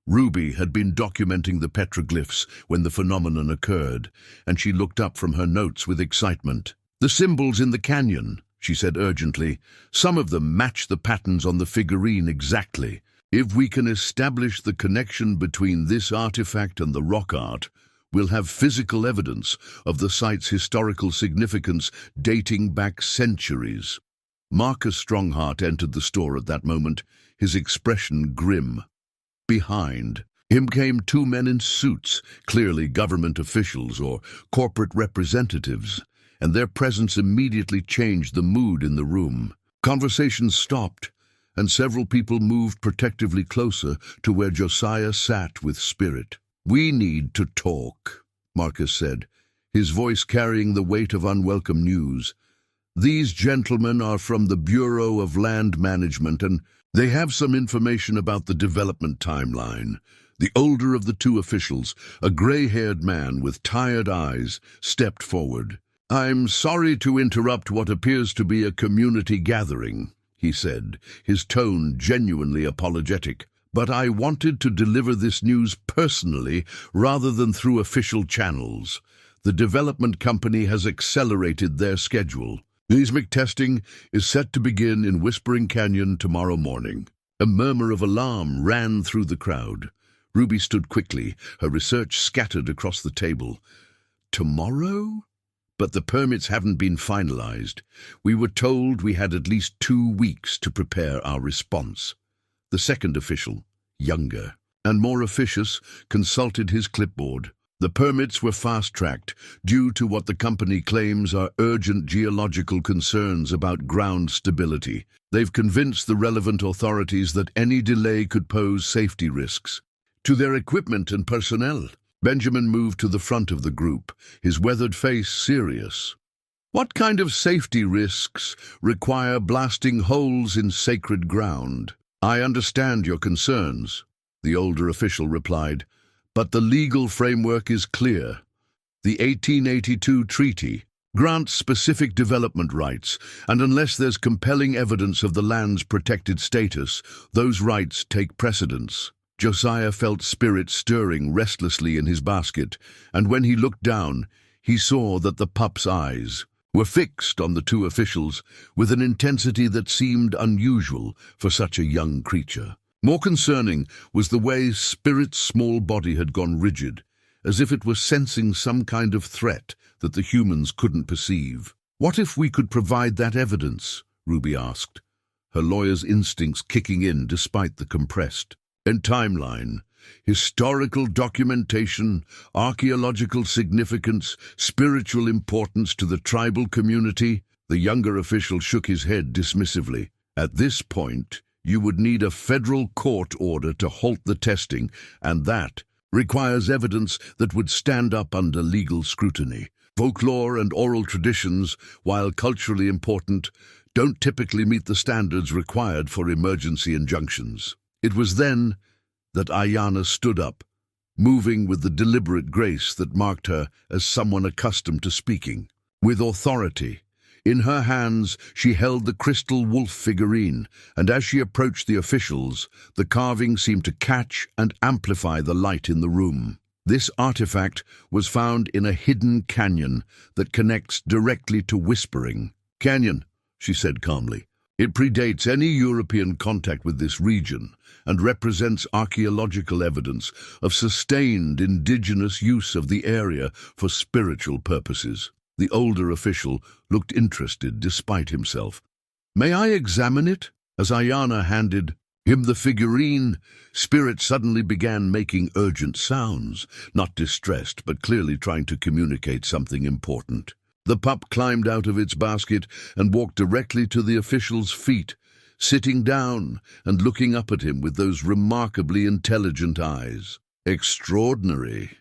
Speaker 1: Ruby had been documenting the petroglyphs when the phenomenon occurred, and she looked up from her notes with excitement. "The symbols in the canyon," she said urgently. "Some of them match the patterns on the figurine exactly. If we can establish the connection between this artifact and the rock art, we'll have physical evidence of the site's historical significance dating back centuries." Marcus Strongheart entered the store at that moment, his expression grim. Behind him came two men in suits, clearly government officials or corporate representatives, and their presence immediately changed the mood in the room. Conversations stopped, and several people moved protectively closer to where Josiah sat with Spirit. "We need to talk," Marcus said, his voice carrying the weight of unwelcome news. "These gentlemen are from the Bureau of Land Management, and they have some information about the development timeline." The older of the two officials, a gray-haired man with tired eyes, stepped forward. "I'm sorry to interrupt what appears to be a community gathering," he said, his tone genuinely apologetic. "But I wanted to deliver this news personally rather than through official channels. The development company has accelerated their schedule. Seismic testing is set to begin in Whispering Canyon tomorrow morning. A murmur of alarm ran through the crowd. Ruby stood quickly, her research scattered across the table. Tomorrow? But the permits haven't been finalized. We were told we had at least 2 weeks to prepare our response. The second official, younger and more officious, consulted his clipboard. The permits were fast-tracked due to what the company claims are urgent geological concerns about ground stability. They've convinced the relevant authorities that any delay could pose safety risks to their equipment and personnel. Benjamin moved to the front of the group, his weathered face serious. What kind of safety risks require blasting holes in sacred ground? I understand your concerns, the older official replied, but the legal framework is clear. The 1882 treaty grants specific development rights, and unless there's compelling evidence of the land's protected status, those rights take precedence. Josiah felt spirit stirring restlessly in his basket, and when he looked down, he saw that the pup's eyes were fixed on the two officials with an intensity that seemed unusual for such a young creature. More concerning was the way Spirit's small body had gone rigid, as if it were sensing some kind of threat that the humans couldn't perceive. What if we could provide that evidence? Ruby asked, her lawyer's instincts kicking in despite the compressed timeline. Historical documentation, archaeological significance, spiritual importance to the tribal community. The younger official shook his head dismissively. At this point, you would need a federal court order to halt the testing, and that requires evidence that would stand up under legal scrutiny. Folklore and oral traditions, while culturally important, don't typically meet the standards required for emergency injunctions. It was then that Ayanna stood up, moving with the deliberate grace that marked her as someone accustomed to speaking with authority. In her hands, she held the crystal wolf figurine, and as she approached the officials, the carving seemed to catch and amplify the light in the room. This artifact was found in a hidden canyon that connects directly to Whispering Canyon, she said calmly. It predates any European contact with this region and represents archaeological evidence of sustained indigenous use of the area for spiritual purposes. The older official looked interested despite himself. May I examine it? As Ayanna handed him the figurine, Spirit suddenly began making urgent sounds, not distressed, but clearly trying to communicate something important. The pup climbed out of its basket and walked directly to the official's feet, sitting down and looking up at him with those remarkably intelligent eyes. Extraordinary,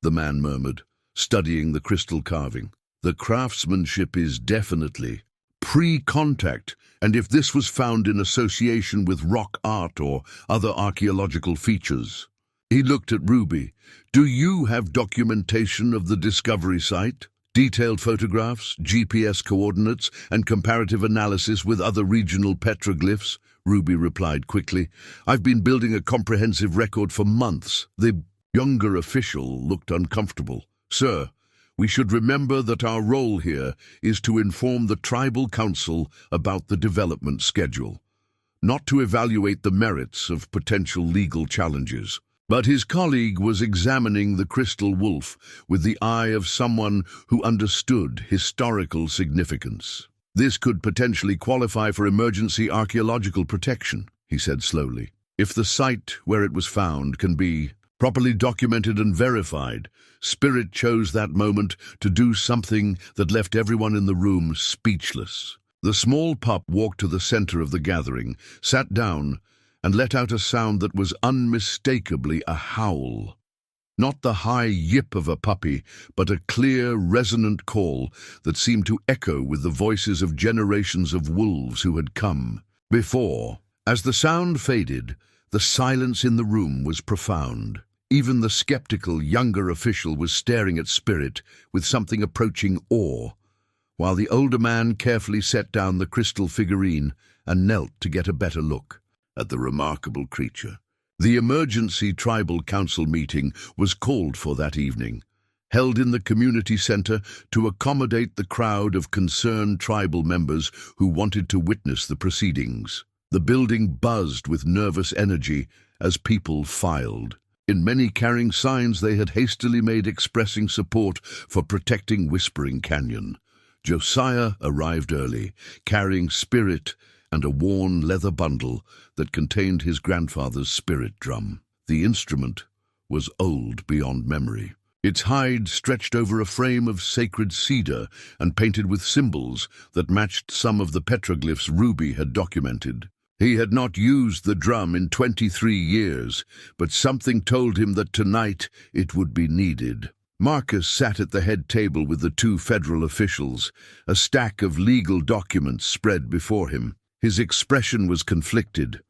Speaker 1: the man murmured, studying the crystal carving. The craftsmanship is definitely pre-contact, and if this was found in association with rock art or other archaeological features. He looked at Ruby. Do you have documentation of the discovery site? Detailed photographs, GPS coordinates, and comparative analysis with other regional petroglyphs? Ruby replied quickly. I've been building a comprehensive record for months. The younger official looked uncomfortable. Sir, we should remember that our role here is to inform the tribal council about the development schedule, not to evaluate the merits of potential legal challenges. But his colleague was examining the crystal wolf with the eye of someone who understood historical significance. This could potentially qualify for emergency archaeological protection, he said slowly. If the site where it was found can be properly documented and verified, Spirit chose that moment to do something that left everyone in the room speechless. The small pup walked to the center of the gathering, sat down, and let out a sound that was unmistakably a howl. Not the high yip of a puppy, but a clear, resonant call that seemed to echo with the voices of generations of wolves who had come before. As the sound faded, the silence in the room was profound. Even the skeptical younger official was staring at Spirit with something approaching awe, while the older man carefully set down the crystal figurine and knelt to get a better look at the remarkable creature. The emergency tribal council meeting was called for that evening, held in the community center to accommodate the crowd of concerned tribal members who wanted to witness the proceedings. The building buzzed with nervous energy as people filed, in many carrying signs they had hastily made expressing support for protecting Whispering Canyon. Josiah arrived early, carrying spirit and a worn leather bundle that contained his grandfather's spirit drum. The instrument was old beyond memory. Its hide stretched over a frame of sacred cedar and painted with symbols that matched some of the petroglyphs Ruby had documented. He had not used the drum in 23 years, but something told him that tonight it would be needed. Marcus sat at the head table with the two federal officials, a stack of legal documents spread before him. His expression was conflicted,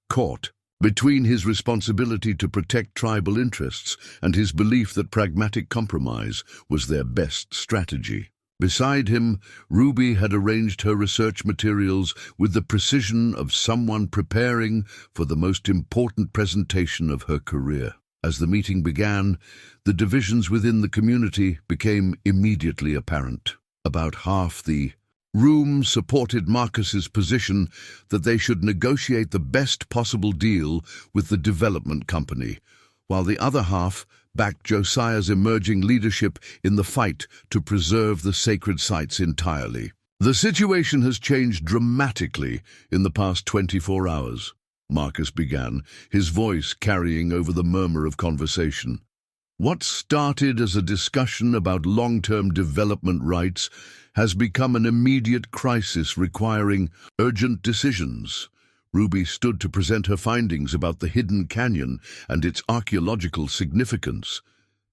Speaker 1: caught between his responsibility to protect tribal interests and his belief that pragmatic compromise was their best strategy. Beside him, Ruby had arranged her research materials with the precision of someone preparing for the most important presentation of her career. As the meeting began, the divisions within the community became immediately apparent. About half the room supported Marcus's position that they should negotiate the best possible deal with the development company, while the other half backed Josiah's emerging leadership in the fight to preserve the sacred sites entirely. The situation has changed dramatically in the past 24 hours, Marcus began, his voice carrying over the murmur of conversation. What started as a discussion about long-term development rights has become an immediate crisis requiring urgent decisions. Ruby stood to present her findings about the hidden canyon and its archaeological significance.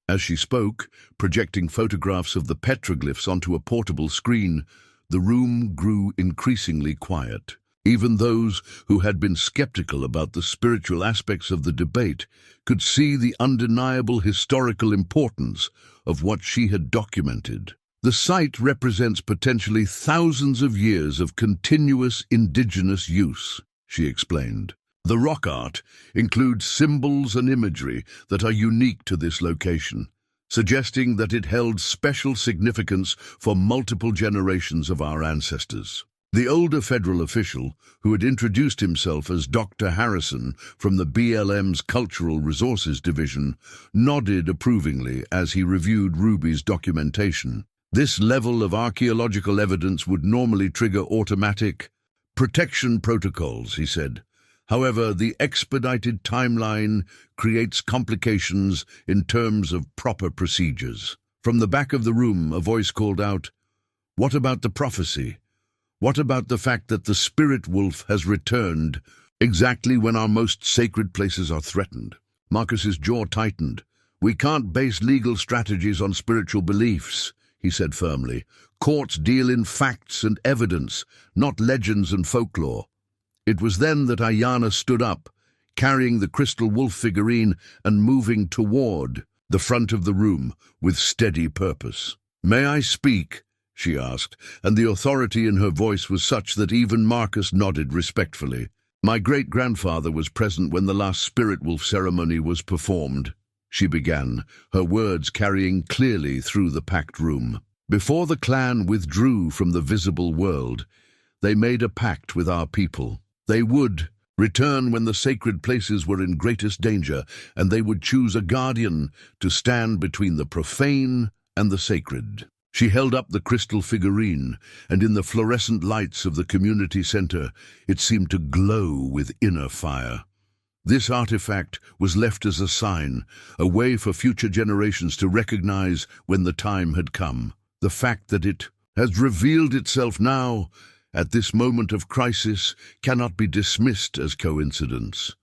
Speaker 1: As she spoke, projecting photographs of the petroglyphs onto a portable screen, the room grew increasingly quiet. Even those who had been skeptical about the spiritual aspects of the debate could see the undeniable historical importance of what she had documented. The site represents potentially thousands of years of continuous indigenous use, she explained. The rock art includes symbols and imagery that are unique to this location, suggesting that it held special significance for multiple generations of our ancestors. The older federal official, who had introduced himself as Dr. Harrison from the BLM's Cultural Resources Division, nodded approvingly as he reviewed Ruby's documentation. This level of archaeological evidence would normally trigger automatic protection protocols, he said. However, the expedited timeline creates complications in terms of proper procedures. From the back of the room, a voice called out, "What about the prophecy? What about the fact that the spirit wolf has returned exactly when our most sacred places are threatened?" Marcus's jaw tightened. "We can't base legal strategies on spiritual beliefs," he said firmly. "Courts deal in facts and evidence, not legends and folklore." It was then that Ayanna stood up, carrying the crystal wolf figurine and moving toward the front of the room with steady purpose. "May I speak?" she asked, and the authority in her voice was such that even Marcus nodded respectfully. "My great-grandfather was present when the last spirit wolf ceremony was performed," she began, her words carrying clearly through the packed room. "Before the clan withdrew from the visible world, they made a pact with our people. They would return when the sacred places were in greatest danger, and they would choose a guardian to stand between the profane and the sacred." She held up the crystal figurine, and in the fluorescent lights of the community center, it seemed to glow with inner fire. This artifact was left as a sign, a way for future generations to recognize when the time had come. The fact that it has revealed itself now, at this moment of crisis, cannot be dismissed as coincidence.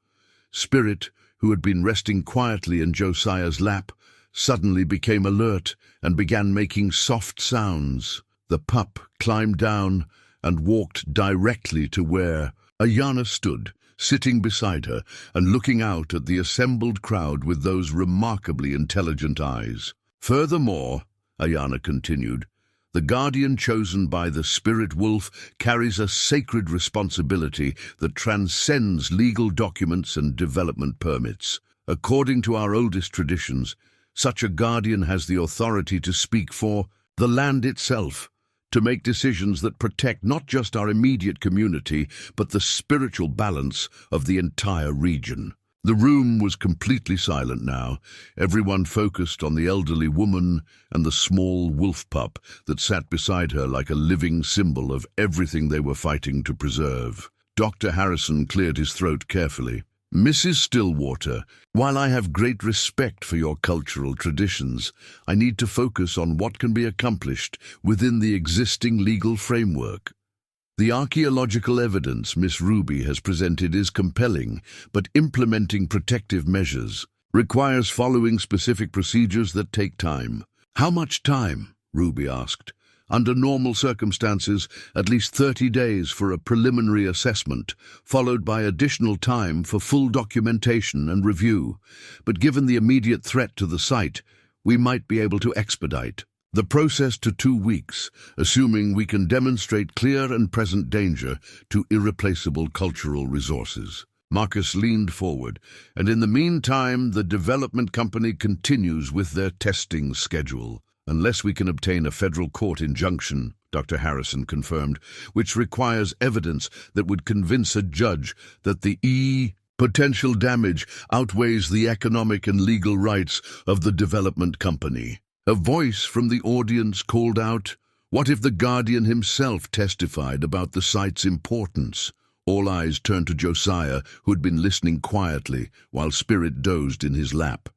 Speaker 1: Spirit, who had been resting quietly in Josiah's lap, suddenly became alert and began making soft sounds. The pup climbed down and walked directly to where Ayanna stood, sitting beside her and looking out at the assembled crowd with those remarkably intelligent eyes. "Furthermore," Ayanna continued, "the guardian chosen by the spirit wolf carries a sacred responsibility that transcends legal documents and development permits. According to our oldest traditions, Such a guardian has the authority to speak for the land itself, to make decisions that protect not just our immediate community, but the spiritual balance of the entire region. The room was completely silent now, everyone focused on the elderly woman and the small wolf pup that sat beside her like a living symbol of everything they were fighting to preserve. Dr. Harrison cleared his throat carefully. "Mrs. Stillwater, while I have great respect for your cultural traditions, I need to focus on what can be accomplished within the existing legal framework. The archaeological evidence Miss Ruby has presented is compelling, but implementing protective measures requires following specific procedures that take time." "How much time?" Ruby asked. "Under normal circumstances, at least 30 days for a preliminary assessment, followed by additional time for full documentation and review. But given the immediate threat to the site, we might be able to expedite the process to 2 weeks, assuming we can demonstrate clear and present danger to irreplaceable cultural resources." Marcus leaned forward, "And in the meantime, the development company continues with their testing schedule. Unless we can obtain a federal court injunction," Dr. Harrison confirmed, "which requires evidence that would convince a judge that the potential damage outweighs the economic and legal rights of the development company." A voice from the audience called out, "What if the Guardian himself testified about the site's importance?" All eyes turned to Josiah, who had been listening quietly while Spirit dozed in his lap.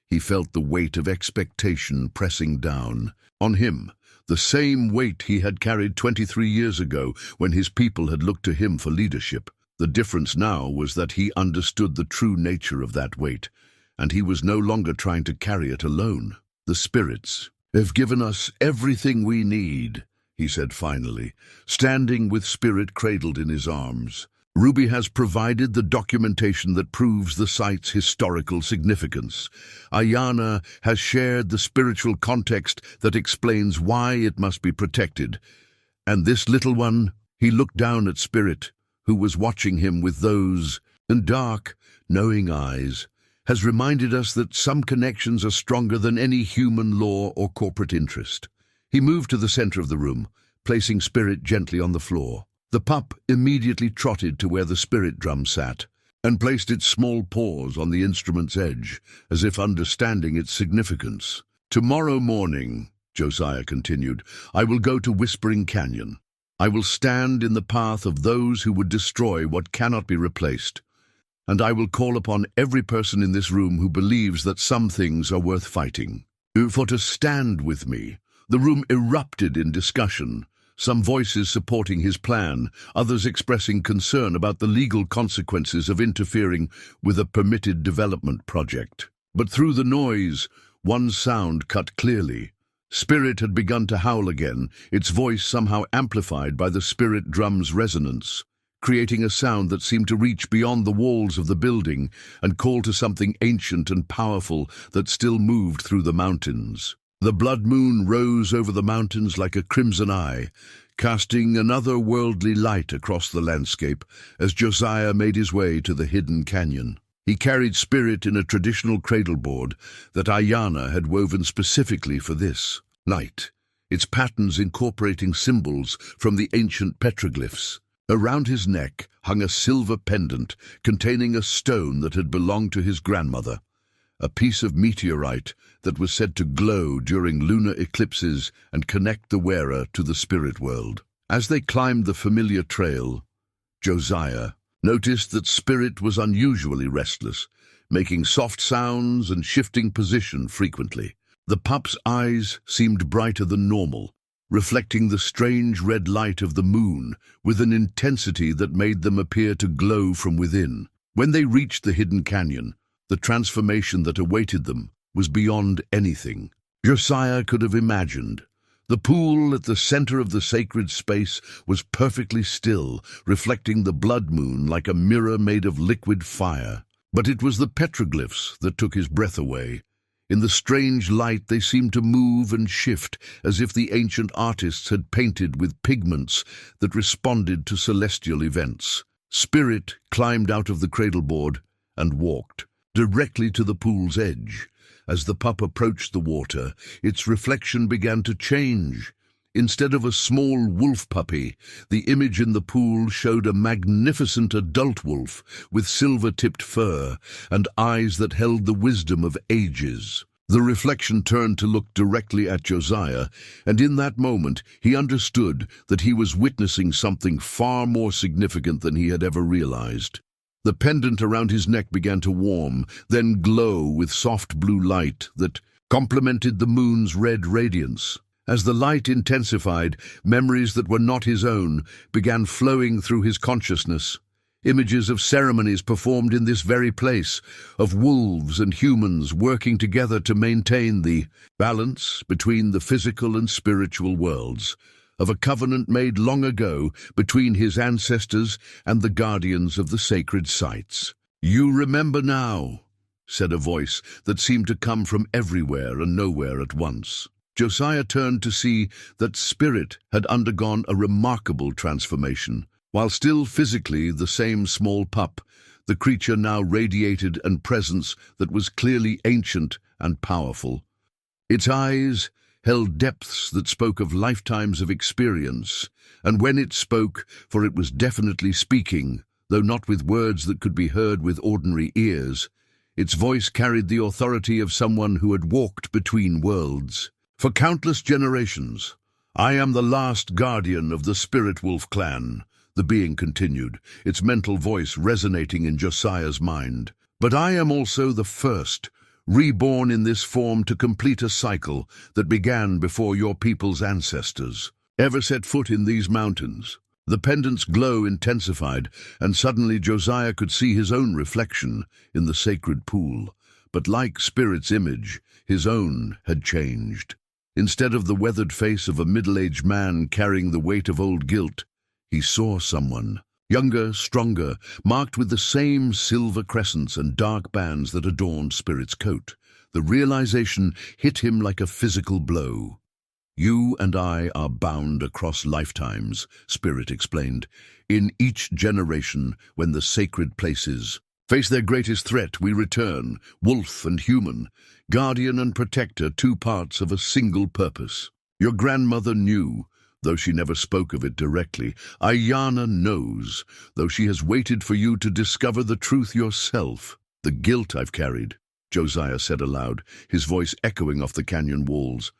Speaker 1: He felt the weight of expectation pressing down on him, the same weight he had carried 23 years ago when his people had looked to him for leadership. The difference now was that he understood the true nature of that weight, and he was no longer trying to carry it alone. "The spirits have given us everything we need," he said finally, standing with Spirit cradled in his arms. "Ruby has provided the documentation that proves the site's historical significance. Ayana has shared the spiritual context that explains why it must be protected. And this little one," he looked down at Spirit, who was watching him with those dark, knowing eyes, "has reminded us that some connections are stronger than any human law or corporate interest." He moved to the center of the room, placing Spirit gently on the floor. The pup immediately trotted to where the spirit drum sat, and placed its small paws on the instrument's edge, as if understanding its significance. "Tomorrow morning," Josiah continued, "I will go to Whispering Canyon. I will stand in the path of those who would destroy what cannot be replaced. And I will call upon every person in this room who believes that some things are worth fighting for to stand with me." The room erupted in discussion, some voices supporting his plan, others expressing concern about the legal consequences of interfering with a permitted development project. But through the noise, one sound cut clearly. Spirit had begun to howl again, its voice somehow amplified by the spirit drum's resonance, creating a sound that seemed to reach beyond the walls of the building and call to something ancient and powerful that still moved through the mountains. The blood moon rose over the mountains like a crimson eye, casting an otherworldly light across the landscape as Josiah made his way to the hidden canyon. He carried Spirit in a traditional cradleboard that Ayana had woven specifically for this night, its patterns incorporating symbols from the ancient petroglyphs. Around his neck hung a silver pendant containing a stone that had belonged to his grandmother, a piece of meteorite that was said to glow during lunar eclipses and connect the wearer to the spirit world. As they climbed the familiar trail, Josiah noticed that Spirit was unusually restless, making soft sounds and shifting position frequently. The pup's eyes seemed brighter than normal, reflecting the strange red light of the moon with an intensity that made them appear to glow from within. When they reached the hidden canyon, the transformation that awaited them was beyond anything Josiah could have imagined. The pool at the center of the sacred space was perfectly still, reflecting the blood moon like a mirror made of liquid fire. But it was the petroglyphs that took his breath away. In the strange light they seemed to move and shift, as if the ancient artists had painted with pigments that responded to celestial events. Spirit climbed out of the cradleboard and walked directly to the pool's edge. As the pup approached the water, its reflection began to change. Instead of a small wolf puppy, the image in the pool showed a magnificent adult wolf with silver-tipped fur and eyes that held the wisdom of ages. The reflection turned to look directly at Josiah, and in that moment he understood that he was witnessing something far more significant than he had ever realized. The pendant around his neck began to warm, then glow with soft blue light that complemented the moon's red radiance. As the light intensified, memories that were not his own began flowing through his consciousness. Images of ceremonies performed in this very place, of wolves and humans working together to maintain the balance between the physical and spiritual worlds, of a covenant made long ago between his ancestors and the guardians of the sacred sites. "You remember now," said a voice that seemed to come from everywhere and nowhere at once. Josiah turned to see that Spirit had undergone a remarkable transformation. While still physically the same small pup, the creature now radiated a presence that was clearly ancient and powerful. Its eyes held depths that spoke of lifetimes of experience, and when it spoke, for it was definitely speaking, though not with words that could be heard with ordinary ears, its voice carried the authority of someone who had walked between worlds. "For countless generations, I am the last guardian of the Spirit Wolf clan," the being continued, its mental voice resonating in Josiah's mind. "But I am also the first, reborn in this form to complete a cycle that began before your people's ancestors. Ever set foot in these mountains?" The pendant's glow intensified, and suddenly Josiah could see his own reflection in the sacred pool. But like Spirit's image, his own had changed. Instead of the weathered face of a middle-aged man carrying the weight of old guilt, he saw someone, younger, stronger, marked with the same silver crescents and dark bands that adorned Spirit's coat. The realization hit him like a physical blow. "You and I are bound across lifetimes," Spirit explained. "In each generation, when the sacred places face their greatest threat, we return, wolf and human, guardian and protector, two parts of a single purpose. Your grandmother knew, though she never spoke of it directly. Ayana knows, though she has waited for you to discover the truth yourself. The guilt I've carried," Josiah said aloud, his voice echoing off the canyon walls.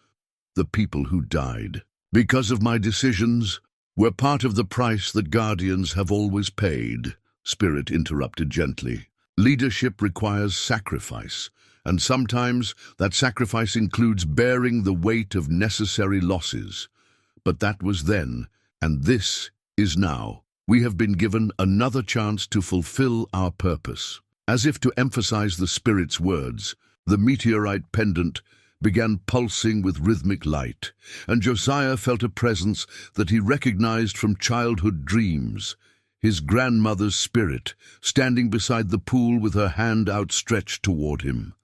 Speaker 1: "The people who died because of my decisions were part of the price that guardians have always paid," Spirit interrupted gently. "Leadership requires sacrifice, and sometimes that sacrifice includes bearing the weight of necessary losses. But that was then, and this is now. We have been given another chance to fulfill our purpose." As if to emphasize the Spirit's words, the meteorite pendant began pulsing with rhythmic light, and Josiah felt a presence that he recognized from childhood dreams. His grandmother's spirit, standing beside the pool with her hand outstretched toward him.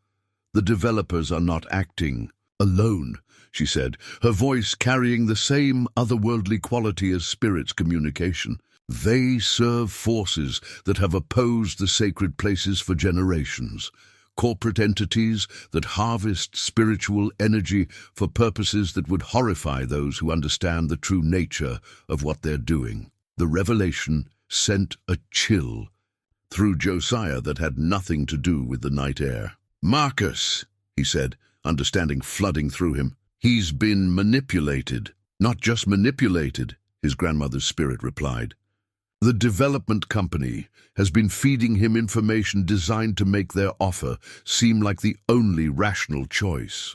Speaker 1: "The developers are not acting alone," she said, her voice carrying the same otherworldly quality as Spirit's communication. "They serve forces that have opposed the sacred places for generations, corporate entities that harvest spiritual energy for purposes that would horrify those who understand the true nature of what they're doing." The revelation sent a chill through Josiah that had nothing to do with the night air. "Marcus," he said, understanding flooding through him. "He's been manipulated." "Not just manipulated," his grandmother's spirit replied. "The development company has been feeding him information designed to make their offer seem like the only rational choice.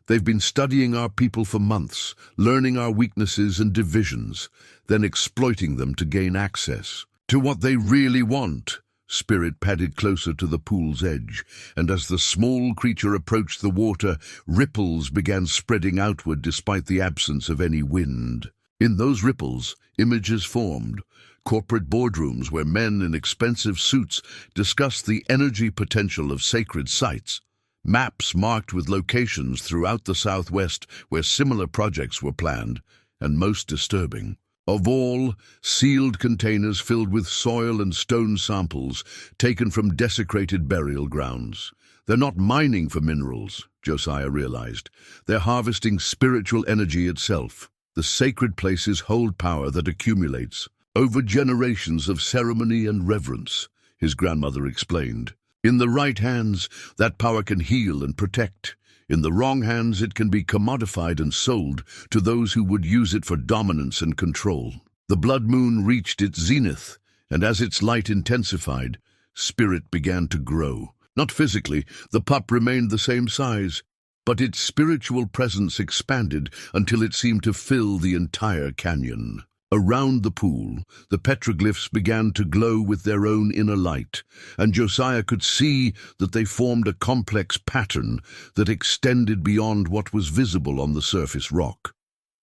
Speaker 1: They've been studying our people for months, learning our weaknesses and divisions, then exploiting them to gain access to what they really want." Spirit padded closer to the pool's edge, and as the small creature approached the water, ripples began spreading outward despite the absence of any wind. In those ripples, images formed. Corporate boardrooms where men in expensive suits discussed the energy potential of sacred sites. Maps marked with locations throughout the Southwest where similar projects were planned, and most disturbing of all, sealed containers filled with soil and stone samples taken from desecrated burial grounds. They're not mining for minerals, Josiah realized. They're harvesting spiritual energy itself. The sacred places hold power that accumulates over generations of ceremony and reverence, his grandmother explained. In the right hands, that power can heal and protect. In the wrong hands, it can be commodified and sold to those who would use it for dominance and control. The blood moon reached its zenith, and as its light intensified, spirit began to grow. Not physically, the pup remained the same size, but its spiritual presence expanded until it seemed to fill the entire canyon. Around the pool, the petroglyphs began to glow with their own inner light, and Josiah could see that they formed a complex pattern that extended beyond what was visible on the surface rock.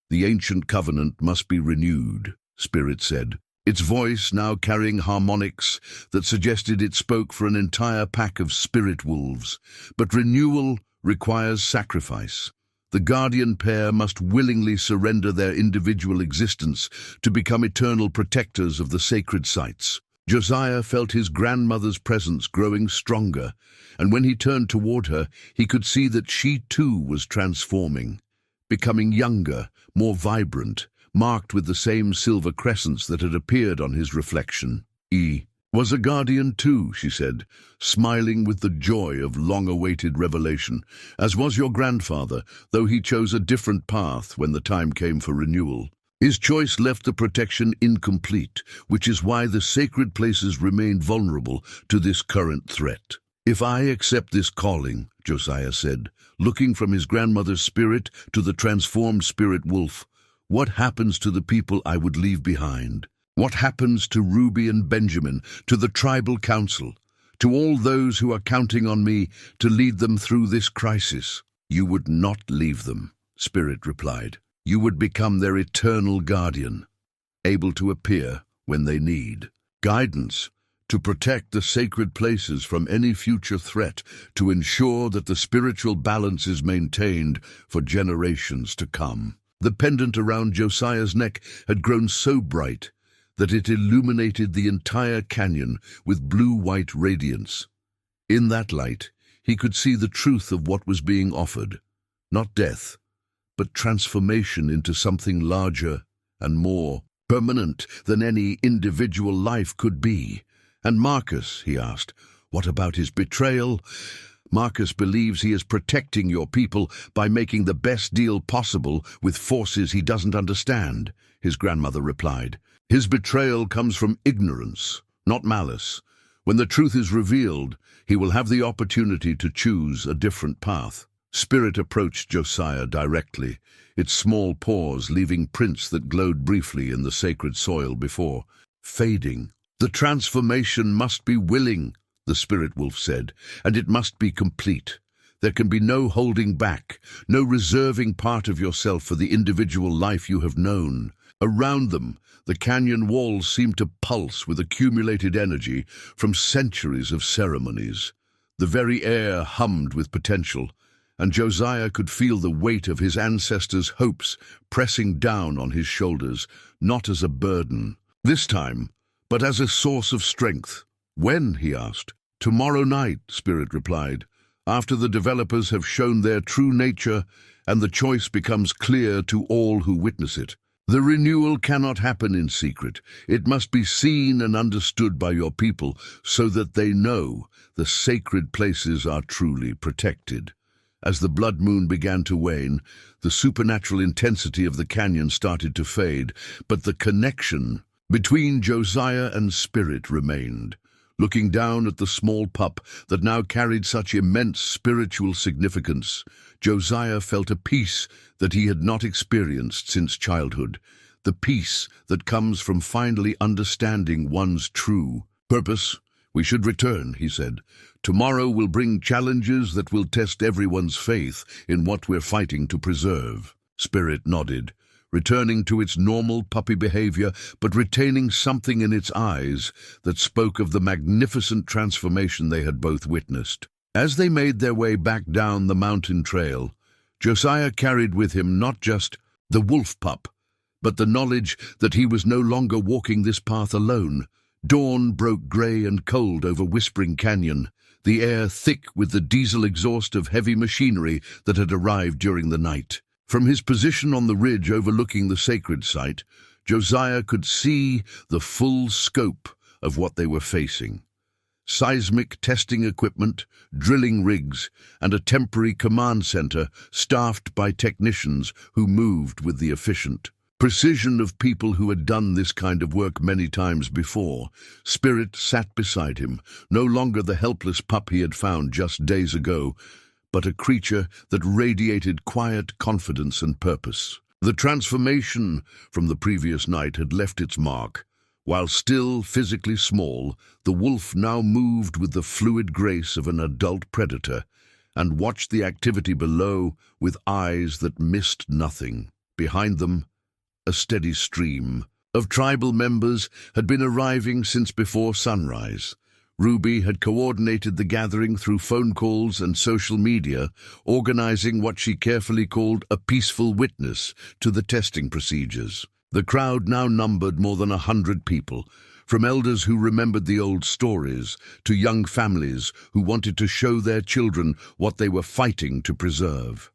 Speaker 1: The ancient covenant must be renewed, Spirit said, its voice now carrying harmonics that suggested it spoke for an entire pack of spirit wolves. But renewal requires sacrifice. The guardian pair must willingly surrender their individual existence to become eternal protectors of the sacred sites. Josiah felt his grandmother's presence growing stronger, and when he turned toward her, he could see that she too was transforming, becoming younger, more vibrant, marked with the same silver crescents that had appeared on his reflection. He was a guardian too, she said, smiling with the joy of long-awaited revelation, as was your grandfather, though he chose a different path when the time came for renewal. His choice left the protection incomplete, which is why the sacred places remained vulnerable to this current threat. If I accept this calling, Josiah said, looking from his grandmother's spirit to the transformed spirit wolf, what happens to the people I would leave behind? What happens to Ruby and Benjamin, to the tribal council, to all those who are counting on me to lead them through this crisis? You would not leave them, Spirit replied. You would become their eternal guardian, able to appear when they need guidance, to protect the sacred places from any future threat, to ensure that the spiritual balance is maintained for generations to come. The pendant around Josiah's neck had grown so bright that it illuminated the entire canyon with blue-white radiance. In that light, he could see the truth of what was being offered, not death, but transformation into something larger and more permanent than any individual life could be. And Marcus, he asked, what about his betrayal? Marcus believes he is protecting your people by making the best deal possible with forces he doesn't understand, his grandmother replied. His betrayal comes from ignorance, not malice. When the truth is revealed, he will have the opportunity to choose a different path. Spirit approached Josiah directly, its small paws leaving prints that glowed briefly in the sacred soil before fading. The transformation must be willing, the spirit wolf said, and it must be complete. There can be no holding back, no reserving part of yourself for the individual life you have known. Around them, the canyon walls seemed to pulse with accumulated energy from centuries of ceremonies. The very air hummed with potential, and Josiah could feel the weight of his ancestors' hopes pressing down on his shoulders, not as a burden this time, but as a source of strength. When? He asked. Tomorrow night, Spirit replied, after the developers have shown their true nature and the choice becomes clear to all who witness it. The renewal cannot happen in secret. It must be seen and understood by your people so that they know the sacred places are truly protected. As the blood moon began to wane, the supernatural intensity of the canyon started to fade, but the connection between Josiah and Spirit remained. Looking down at the small pup that now carried such immense spiritual significance, Josiah felt a peace that he had not experienced since childhood, the peace that comes from finally understanding one's true purpose. We should return, he said. Tomorrow will bring challenges that will test everyone's faith in what we're fighting to preserve. Spirit nodded, returning to its normal puppy behavior, but retaining something in its eyes that spoke of the magnificent transformation they had both witnessed. As they made their way back down the mountain trail, Josiah carried with him not just the wolf pup, but the knowledge that he was no longer walking this path alone. Dawn broke grey and cold over Whispering Canyon. the air thick with the diesel exhaust of heavy machinery that had arrived during the night. From his position on the ridge overlooking the sacred site, Josiah could see the full scope of what they were facing. Seismic testing equipment, drilling rigs, and a temporary command center staffed by technicians who moved with the efficient precision of people who had done this kind of work many times before. Spirit sat beside him, no longer the helpless pup he had found just days ago, but a creature that radiated quiet confidence and purpose. The transformation from the previous night had left its mark. While still physically small, the wolf now moved with the fluid grace of an adult predator and watched the activity below with eyes that missed nothing. Behind them, a steady stream of tribal members had been arriving since before sunrise. Ruby had coordinated the gathering through phone calls and social media, organizing what she carefully called a peaceful witness to the testing procedures. The crowd now numbered more than 100 people, from elders who remembered the old stories to young families who wanted to show their children what they were fighting to preserve.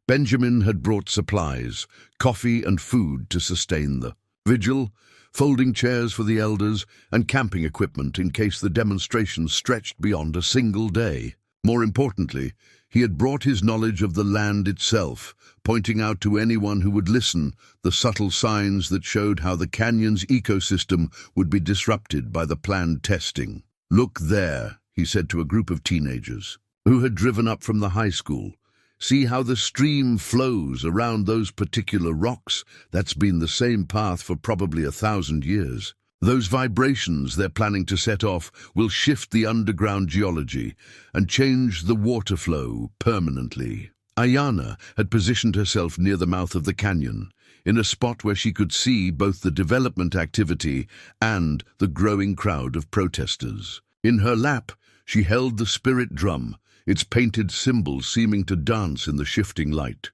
Speaker 1: Benjamin had brought supplies, coffee and food to sustain the vigil, folding chairs for the elders, and camping equipment in case the demonstration stretched beyond a single day. More importantly, he had brought his knowledge of the land itself, pointing out to anyone who would listen the subtle signs that showed how the canyon's ecosystem would be disrupted by the planned testing. "Look there," he said to a group of teenagers who had driven up from the high school. "See how the stream flows around those particular rocks? That's been the same path for probably 1,000 years. Those vibrations they're planning to set off will shift the underground geology and change the water flow permanently." Ayana had positioned herself near the mouth of the canyon, in a spot where she could see both the development activity and the growing crowd of protesters. In her lap, she held the spirit drum, its painted symbols seeming to dance in the shifting light.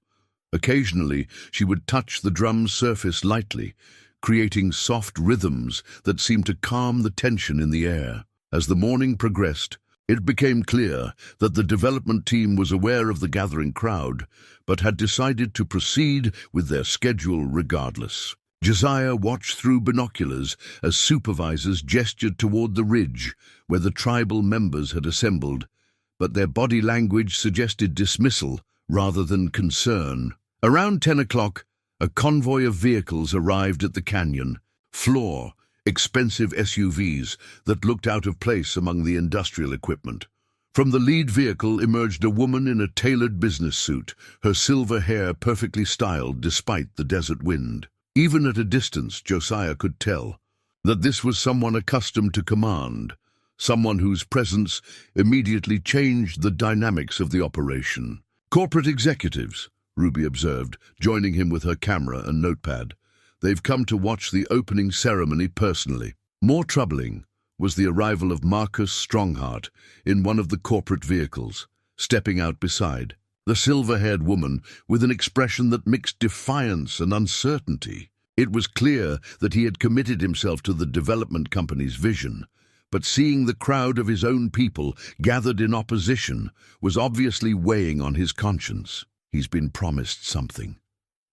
Speaker 1: Occasionally, she would touch the drum's surface lightly, creating soft rhythms that seemed to calm the tension in the air. As the morning progressed, it became clear that the development team was aware of the gathering crowd, but had decided to proceed with their schedule regardless. Josiah watched through binoculars as supervisors gestured toward the ridge where the tribal members had assembled, but their body language suggested dismissal rather than concern. Around 10 o'clock, a convoy of vehicles arrived at the canyon floor, expensive SUVs that looked out of place among the industrial equipment. From the lead vehicle emerged a woman in a tailored business suit, her silver hair perfectly styled despite the desert wind. Even at a distance, Josiah could tell that this was someone accustomed to command, someone whose presence immediately changed the dynamics of the operation. "Corporate executives," Ruby observed, joining him with her camera and notepad. "They've come to watch the opening ceremony personally." More troubling was the arrival of Marcus Strongheart in one of the corporate vehicles, stepping out beside the silver-haired woman with an expression that mixed defiance and uncertainty. It was clear that he had committed himself to the development company's vision, but seeing the crowd of his own people gathered in opposition was obviously weighing on his conscience. "He's been promised something,"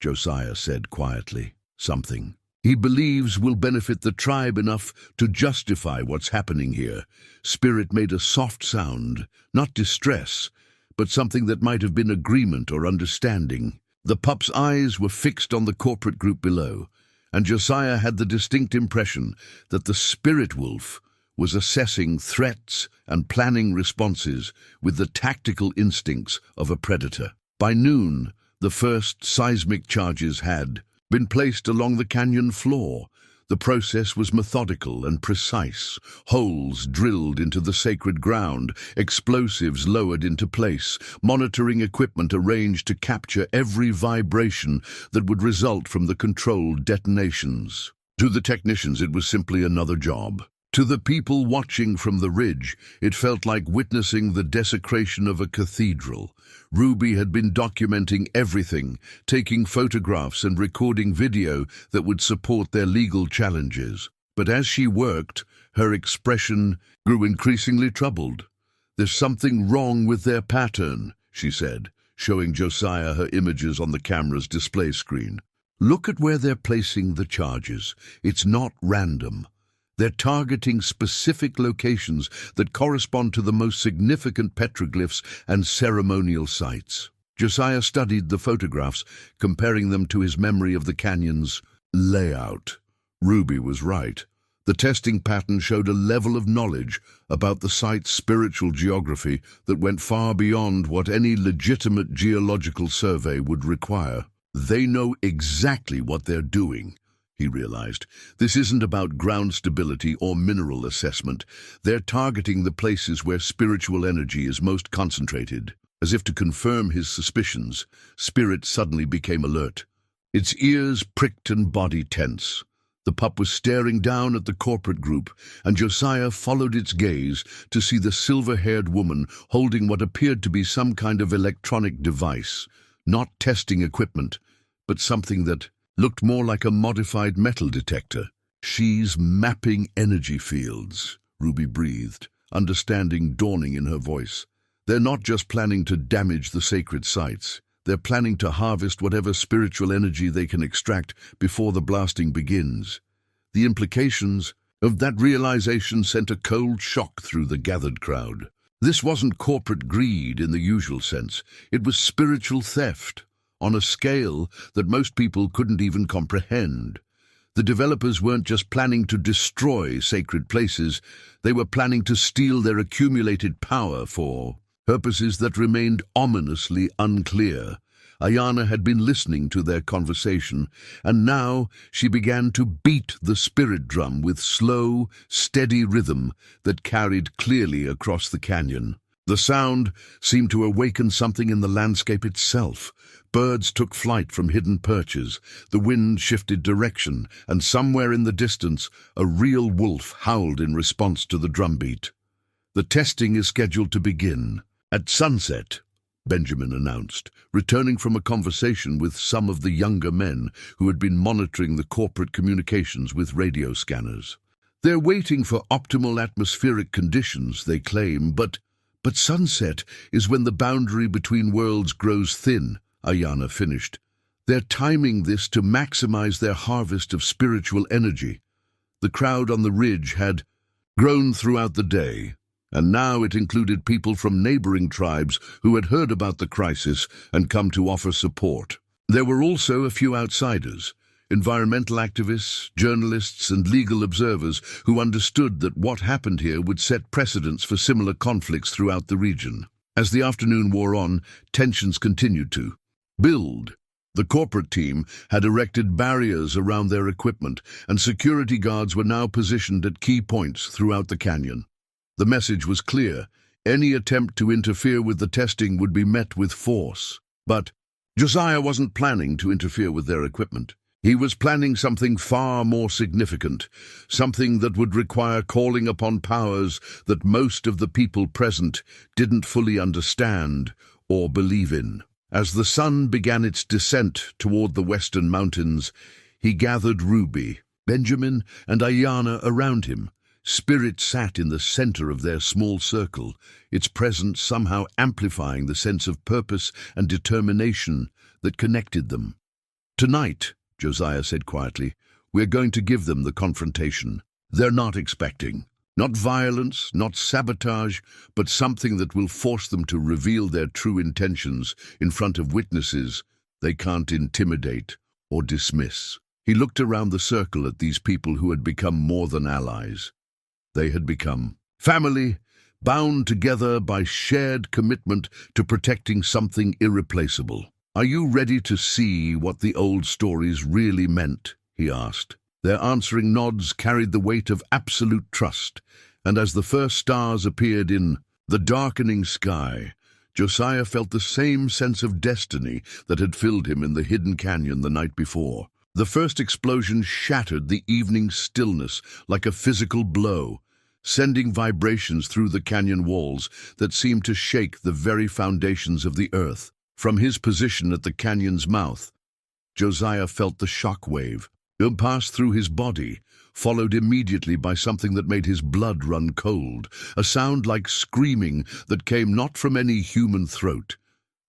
Speaker 1: Josiah said quietly. "Something he believes will benefit the tribe enough to justify what's happening here." Spirit made a soft sound, not distress, but something that might have been agreement or understanding. The pup's eyes were fixed on the corporate group below, and Josiah had the distinct impression that the spirit wolf was assessing threats and planning responses with the tactical instincts of a predator. By noon, the first seismic charges had been placed along the canyon floor. The process was methodical and precise. Holes drilled into the sacred ground, explosives lowered into place, monitoring equipment arranged to capture every vibration that would result from the controlled detonations. To the technicians, it was simply another job. To the people watching from the ridge, it felt like witnessing the desecration of a cathedral. Ruby had been documenting everything, taking photographs and recording video that would support their legal challenges. But as she worked, her expression grew increasingly troubled. "There's something wrong with their pattern," she said, showing Josiah her images on the camera's display screen. "Look at where they're placing the charges. It's not random. They're targeting specific locations that correspond to the most significant petroglyphs and ceremonial sites." Josiah studied the photographs, comparing them to his memory of the canyon's layout. Ruby was right. The testing pattern showed a level of knowledge about the site's spiritual geography that went far beyond what any legitimate geological survey would require. They know exactly what they're doing, he realized. This isn't about ground stability or mineral assessment. They're targeting the places where spiritual energy is most concentrated. As if to confirm his suspicions, Spirit suddenly became alert. Its ears pricked and body tense. The pup was staring down at the corporate group, and Josiah followed its gaze to see the silver-haired woman holding what appeared to be some kind of electronic device, not testing equipment, but something that looked more like a modified metal detector. "She's mapping energy fields," Ruby breathed, understanding dawning in her voice. "They're not just planning to damage the sacred sites. They're planning to harvest whatever spiritual energy they can extract before the blasting begins." The implications of that realization sent a cold shock through the gathered crowd. This wasn't corporate greed in the usual sense. It was spiritual theft, on a scale that most people couldn't even comprehend. The developers weren't just planning to destroy sacred places, they were planning to steal their accumulated power for purposes that remained ominously unclear. Ayana had been listening to their conversation, and now she began to beat the spirit drum with slow, steady rhythm that carried clearly across the canyon. The sound seemed to awaken something in the landscape itself. Birds took flight from hidden perches, the wind shifted direction, and somewhere in the distance a real wolf howled in response to the drumbeat. "The testing is scheduled to begin at sunset," Benjamin announced, returning from a conversation with some of the younger men who had been monitoring the corporate communications with radio scanners. "They're waiting for optimal atmospheric conditions, they claim, but sunset is when the boundary between worlds grows thin," Ayana finished. "They're timing this to maximize their harvest of spiritual energy." The crowd on the ridge had grown throughout the day, and now it included people from neighboring tribes who had heard about the crisis and come to offer support. There were also a few outsiders, environmental activists, journalists, and legal observers who understood that what happened here would set precedents for similar conflicts throughout the region. As the afternoon wore on, tensions continued to build. The corporate team had erected barriers around their equipment, and security guards were now positioned at key points throughout the canyon. The message was clear. Any attempt to interfere with the testing would be met with force. But Josiah wasn't planning to interfere with their equipment. He was planning something far more significant, something that would require calling upon powers that most of the people present didn't fully understand or believe in. As the sun began its descent toward the western mountains, he gathered Ruby, Benjamin, and Ayana around him. Spirit sat in the center of their small circle, its presence somehow amplifying the sense of purpose and determination that connected them. "Tonight," Josiah said quietly, "we're going to give them the confrontation they're not expecting. Not violence, not sabotage, but something that will force them to reveal their true intentions in front of witnesses they can't intimidate or dismiss." He looked around the circle at these people who had become more than allies. They had become family, bound together by shared commitment to protecting something irreplaceable. "Are you ready to see what the old stories really meant?" he asked. Their answering nods carried the weight of absolute trust, and as the first stars appeared in the darkening sky, Josiah felt the same sense of destiny that had filled him in the hidden canyon the night before. The first explosion shattered the evening stillness like a physical blow, sending vibrations through the canyon walls that seemed to shake the very foundations of the earth. From his position at the canyon's mouth, Josiah felt the shock wave. It passed through his body, followed immediately by something that made his blood run cold, a sound like screaming that came not from any human throat,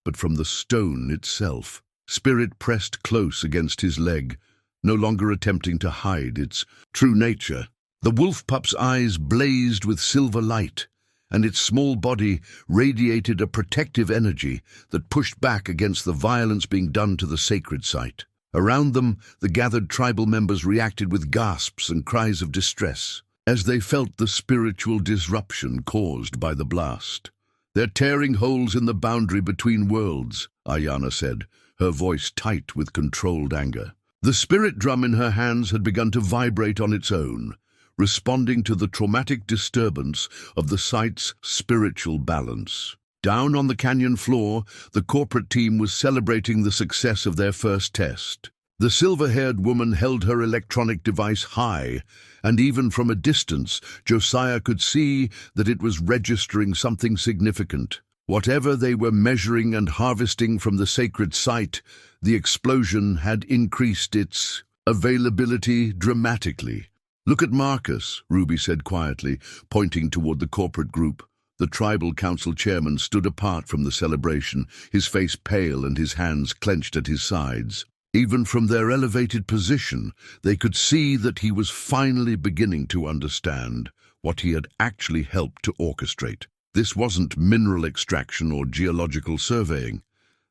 Speaker 1: but from the stone itself. Spirit pressed close against his leg, no longer attempting to hide its true nature. The wolf pup's eyes blazed with silver light, and its small body radiated a protective energy that pushed back against the violence being done to the sacred site. Around them, the gathered tribal members reacted with gasps and cries of distress as they felt the spiritual disruption caused by the blast. "They're tearing holes in the boundary between worlds," Ayana said, her voice tight with controlled anger. The spirit drum in her hands had begun to vibrate on its own, responding to the traumatic disturbance of the site's spiritual balance. Down on the canyon floor, the corporate team was celebrating the success of their first test. The silver-haired woman held her electronic device high, and even from a distance, Josiah could see that it was registering something significant. Whatever they were measuring and harvesting from the sacred site, the explosion had increased its availability dramatically. "Look at Marcus," Ruby said quietly, pointing toward the corporate group. The tribal council chairman stood apart from the celebration, his face pale and his hands clenched at his sides. Even from their elevated position, they could see that he was finally beginning to understand what he had actually helped to orchestrate. This wasn't mineral extraction or geological surveying.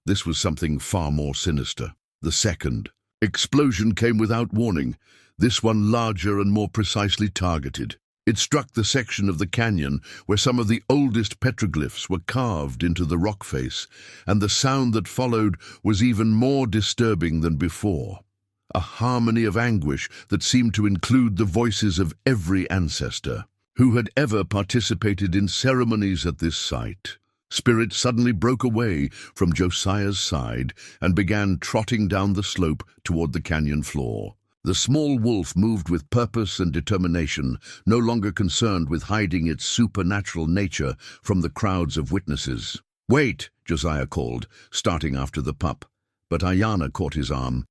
Speaker 1: This was something far more sinister. The second explosion came without warning, this one larger and more precisely targeted. It struck the section of the canyon where some of the oldest petroglyphs were carved into the rock face, and the sound that followed was even more disturbing than before. A harmony of anguish that seemed to include the voices of every ancestor who had ever participated in ceremonies at this site. Spirit suddenly broke away from Josiah's side and began trotting down the slope toward the canyon floor. The small wolf moved with purpose and determination, no longer concerned with hiding its supernatural nature from the crowds of witnesses. "Wait," Josiah called, starting after the pup, but Ayana caught his arm.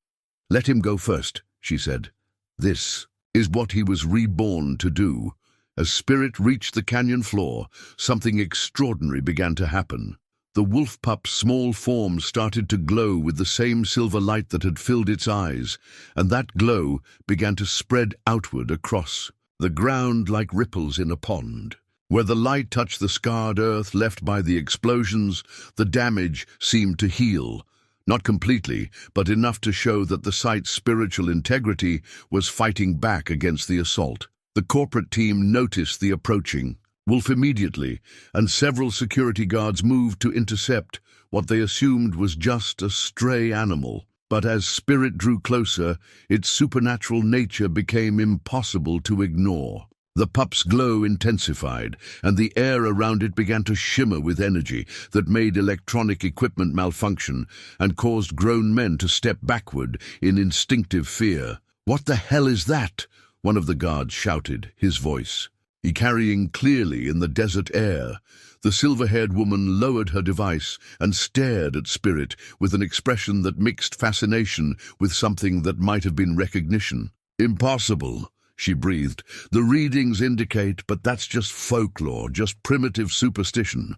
Speaker 1: "Let him go first," she said. This is what he was reborn to do. As Spirit reached the canyon floor, something extraordinary began to happen. The wolf pup's small form started to glow with the same silver light that had filled its eyes, and that glow began to spread outward across the ground like ripples in a pond. Where the light touched the scarred earth left by the explosions, the damage seemed to heal. Not completely, but enough to show that the site's spiritual integrity was fighting back against the assault. The corporate team noticed the approaching wolf immediately, and several security guards moved to intercept what they assumed was just a stray animal. But as Spirit drew closer, its supernatural nature became impossible to ignore. The pup's glow intensified, and the air around it began to shimmer with energy that made electronic equipment malfunction and caused grown men to step backward in instinctive fear. "What the hell is that?" one of the guards shouted, his voice carrying clearly in the desert air. The silver-haired woman lowered her device and stared at Spirit with an expression that mixed fascination with something that might have been recognition. "Impossible," she breathed. "The readings indicate, but that's just folklore, just primitive superstition."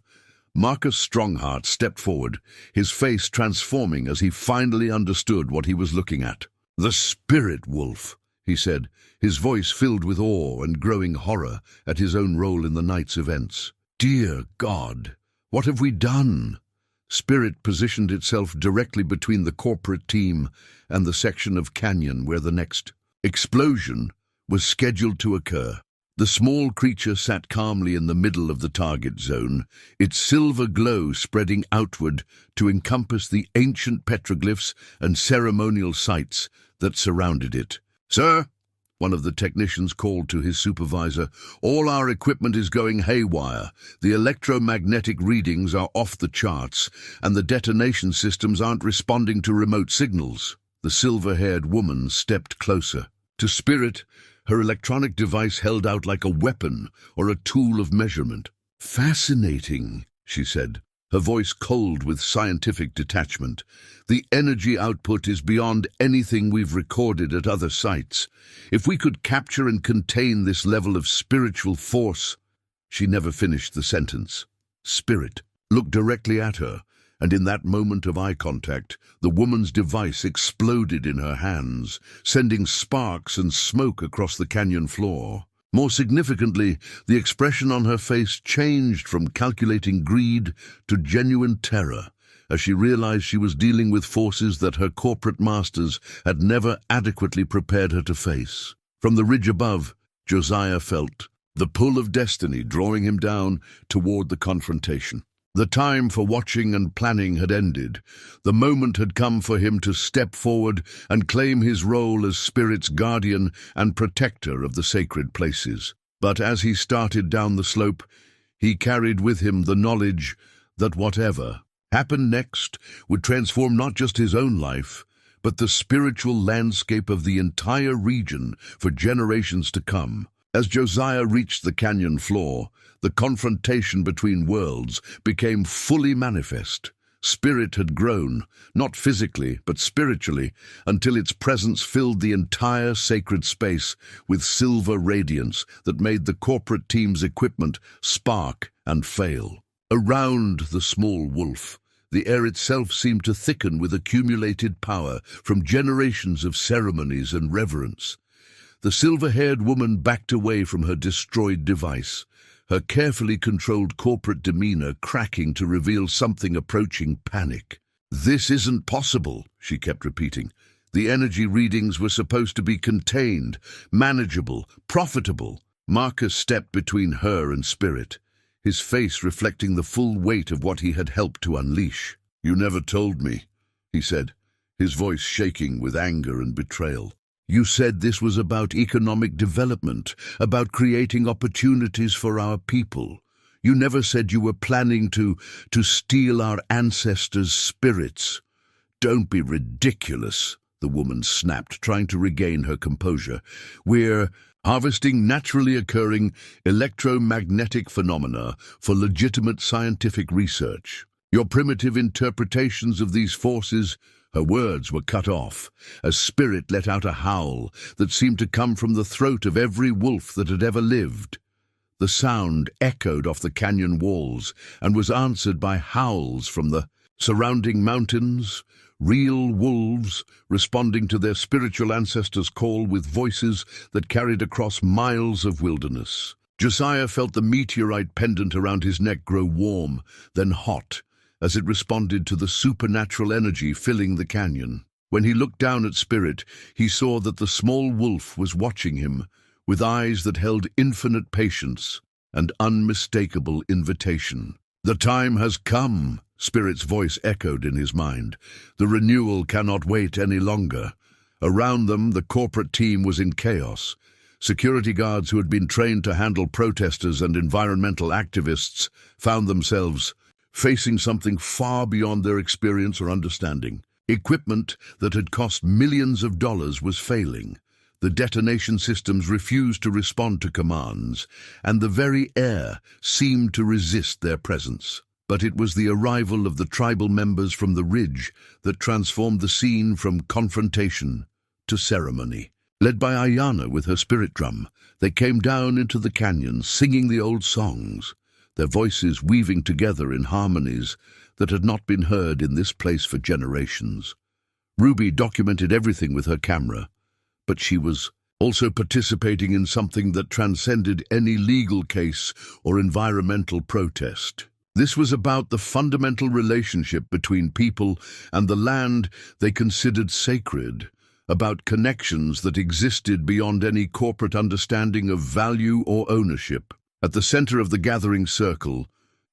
Speaker 1: Marcus Strongheart stepped forward, his face transforming as he finally understood what he was looking at. "The spirit wolf," he said, his voice filled with awe and growing horror at his own role in the night's events. "Dear God, what have we done?" Spirit positioned itself directly between the corporate team and the section of canyon where the next explosion was scheduled to occur. The small creature sat calmly in the middle of the target zone, its silver glow spreading outward to encompass the ancient petroglyphs and ceremonial sites that surrounded it. "Sir," one of the technicians called to his supervisor, "all our equipment is going haywire. The electromagnetic readings are off the charts, and the detonation systems aren't responding to remote signals." The silver-haired woman stepped closer. To Spirit, her electronic device held out like a weapon or a tool of measurement. "Fascinating," she said. her voice cold with scientific detachment. "The energy output is beyond anything we've recorded at other sites. If we could capture and contain this level of spiritual force—" She never finished the sentence. Spirit looked directly at her, and in that moment of eye contact, the woman's device exploded in her hands, sending sparks and smoke across the canyon floor. More significantly, the expression on her face changed from calculating greed to genuine terror, as she realized she was dealing with forces that her corporate masters had never adequately prepared her to face. From the ridge above, Josiah felt the pull of destiny drawing him down toward the confrontation. The time for watching and planning had ended. The moment had come for him to step forward and claim his role as Spirit's guardian and protector of the sacred places. But as he started down the slope, he carried with him the knowledge that whatever happened next would transform not just his own life, but the spiritual landscape of the entire region for generations to come. As Josiah reached the canyon floor, the confrontation between worlds became fully manifest. Spirit had grown, not physically, but spiritually, until its presence filled the entire sacred space with silver radiance that made the corporate team's equipment spark and fail. Around the small wolf, the air itself seemed to thicken with accumulated power from generations of ceremonies and reverence. The silver-haired woman backed away from her destroyed device, her carefully controlled corporate demeanor cracking to reveal something approaching panic. "This isn't possible," she kept repeating. The energy readings were supposed to be contained, manageable, profitable. Marcus stepped between her and Spirit, his face reflecting the full weight of what he had helped to unleash. "You never told me," he said, his voice shaking with anger and betrayal. "You said this was about economic development, about creating opportunities for our people. You never said you were planning to steal our ancestors' spirits." "Don't be ridiculous," the woman snapped, trying to regain her composure. "We're harvesting naturally occurring electromagnetic phenomena for legitimate scientific research. Your primitive interpretations of these forces—" Her words were cut off as Spirit let out a howl that seemed to come from the throat of every wolf that had ever lived. The sound echoed off the canyon walls and was answered by howls from the surrounding mountains, real wolves responding to their spiritual ancestors' call with voices that carried across miles of wilderness. Josiah felt the meteorite pendant around his neck grow warm, then hot, as it responded to the supernatural energy filling the canyon. When he looked down at Spirit, he saw that the small wolf was watching him, with eyes that held infinite patience and unmistakable invitation. "The time has come," Spirit's voice echoed in his mind. "The renewal cannot wait any longer." Around them, the corporate team was in chaos. Security guards who had been trained to handle protesters and environmental activists found themselves facing something far beyond their experience or understanding. Equipment that had cost millions of dollars was failing. The detonation systems refused to respond to commands, and the very air seemed to resist their presence. But it was the arrival of the tribal members from the ridge that transformed the scene from confrontation to ceremony. Led by Ayana with her spirit drum, they came down into the canyon singing the old songs, their voices weaving together in harmonies that had not been heard in this place for generations. Ruby documented everything with her camera, but she was also participating in something that transcended any legal case or environmental protest. This was about the fundamental relationship between people and the land they considered sacred, about connections that existed beyond any corporate understanding of value or ownership. At the center of the gathering circle,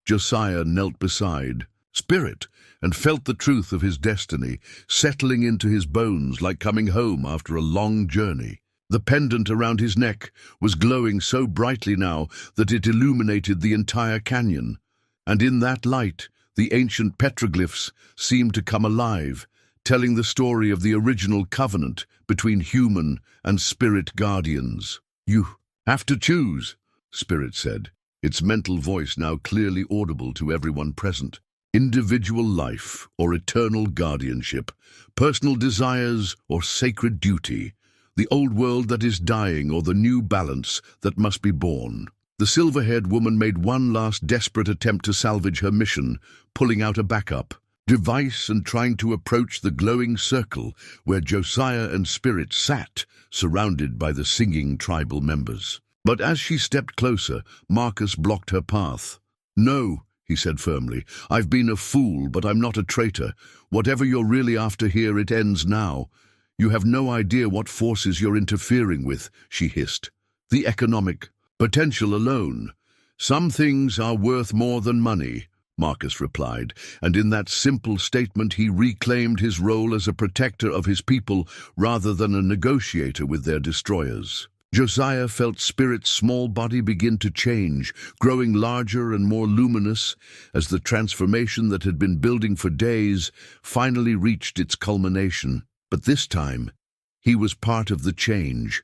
Speaker 1: Josiah knelt beside Spirit and felt the truth of his destiny settling into his bones like coming home after a long journey. The pendant around his neck was glowing so brightly now that it illuminated the entire canyon, and in that light, the ancient petroglyphs seemed to come alive, telling the story of the original covenant between human and spirit guardians. "You have to choose," Spirit said, its mental voice now clearly audible to everyone present. individual life or eternal guardianship, personal desires or sacred duty, the old world that is dying or the new balance that must be born. The silver-haired woman made one last desperate attempt to salvage her mission, pulling out a backup device and trying to approach the glowing circle where Josiah and Spirit sat, surrounded by the singing tribal members. But as she stepped closer, Marcus blocked her path. "No," he said firmly, "I've been a fool, but I'm not a traitor. Whatever you're really after here, it ends now. You have no idea what forces you're interfering with," she hissed. "The economic potential alone. Some things are worth more than money," Marcus replied, and in that simple statement he reclaimed his role as a protector of his people rather than a negotiator with their destroyers. Josiah felt Spirit's small body begin to change, growing larger and more luminous as the transformation that had been building for days finally reached its culmination. But this time, he was part of the change,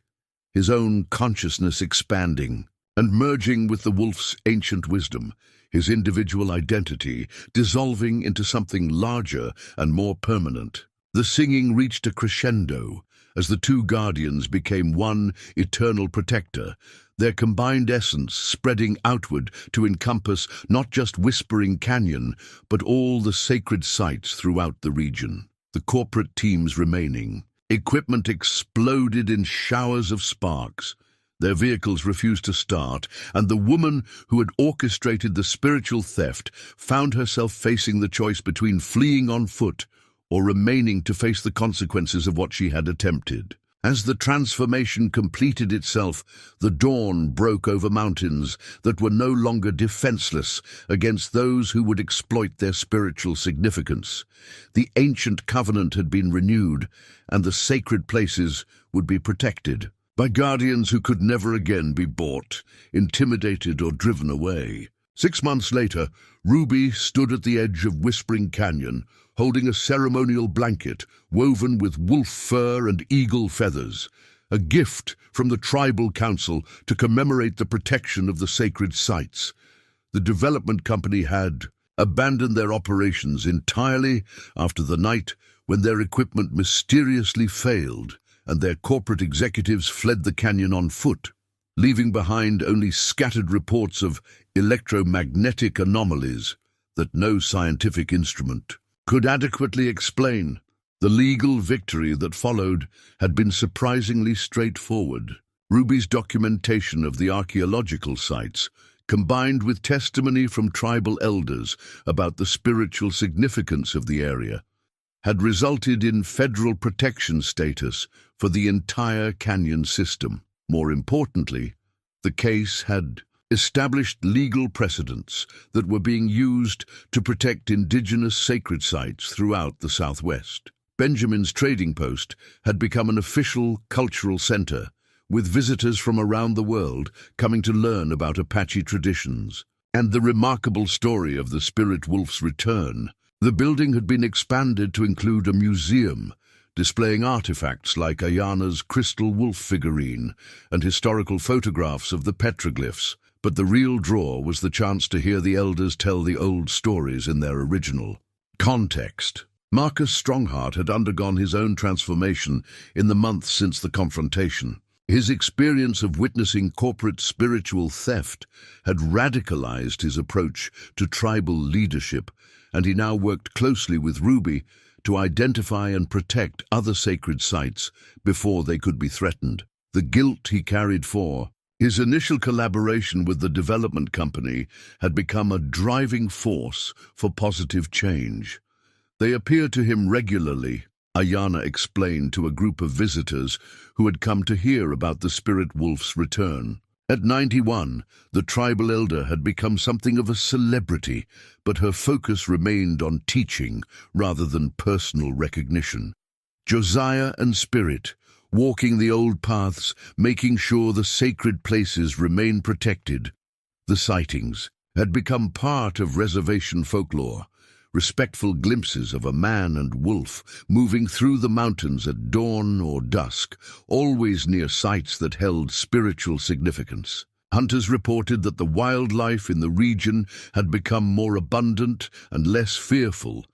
Speaker 1: his own consciousness expanding and merging with the wolf's ancient wisdom, his individual identity dissolving into something larger and more permanent. The singing reached a crescendo as the two guardians became one eternal protector, their combined essence spreading outward to encompass not just Whispering Canyon, but all the sacred sites throughout the region. The corporate teams remaining. Equipment exploded in showers of sparks. Their vehicles refused to start, and the woman who had orchestrated the spiritual theft found herself facing the choice between fleeing on foot or remaining to face the consequences of what she had attempted. As the transformation completed itself, the dawn broke over mountains that were no longer defenseless against those who would exploit their spiritual significance. The ancient covenant had been renewed, and the sacred places would be protected by guardians who could never again be bought, intimidated, or driven away. 6 months later, Ruby stood at the edge of Whispering Canyon, holding a ceremonial blanket woven with wolf fur and eagle feathers, a gift from the tribal council to commemorate the protection of the sacred sites. The development company had abandoned their operations entirely after the night when their equipment mysteriously failed and their corporate executives fled the canyon on foot, leaving behind only scattered reports of electromagnetic anomalies that no scientific instrument could adequately explain. The legal victory that followed had been surprisingly straightforward. Ruby's documentation of the archaeological sites, combined with testimony from tribal elders about the spiritual significance of the area, had resulted in federal protection status for the entire canyon system. More importantly, the case had established legal precedents that were being used to protect indigenous sacred sites throughout the Southwest. Benjamin's trading post had become an official cultural center, with visitors from around the world coming to learn about Apache traditions and the remarkable story of the spirit wolf's return. The building had been expanded to include a museum, displaying artifacts like Ayana's crystal wolf figurine and historical photographs of the petroglyphs. But the real draw was the chance to hear the elders tell the old stories in their original context. Marcus Strongheart had undergone his own transformation in the months since the confrontation. His experience of witnessing corporate spiritual theft had radicalized his approach to tribal leadership, and he now worked closely with Ruby to identify and protect other sacred sites before they could be threatened. The guilt he carried for his initial collaboration with the development company had become a driving force for positive change. They appeared to him regularly, Ayana explained to a group of visitors who had come to hear about the spirit wolf's return. At 91, the tribal elder had become something of a celebrity, but her focus remained on teaching rather than personal recognition. Josiah and Spirit, walking the old paths, making sure the sacred places remain protected. The sightings had become part of reservation folklore, respectful glimpses of a man and wolf moving through the mountains at dawn or dusk, always near sites that held spiritual significance. Hunters reported that the wildlife in the region had become more abundant and less fearful,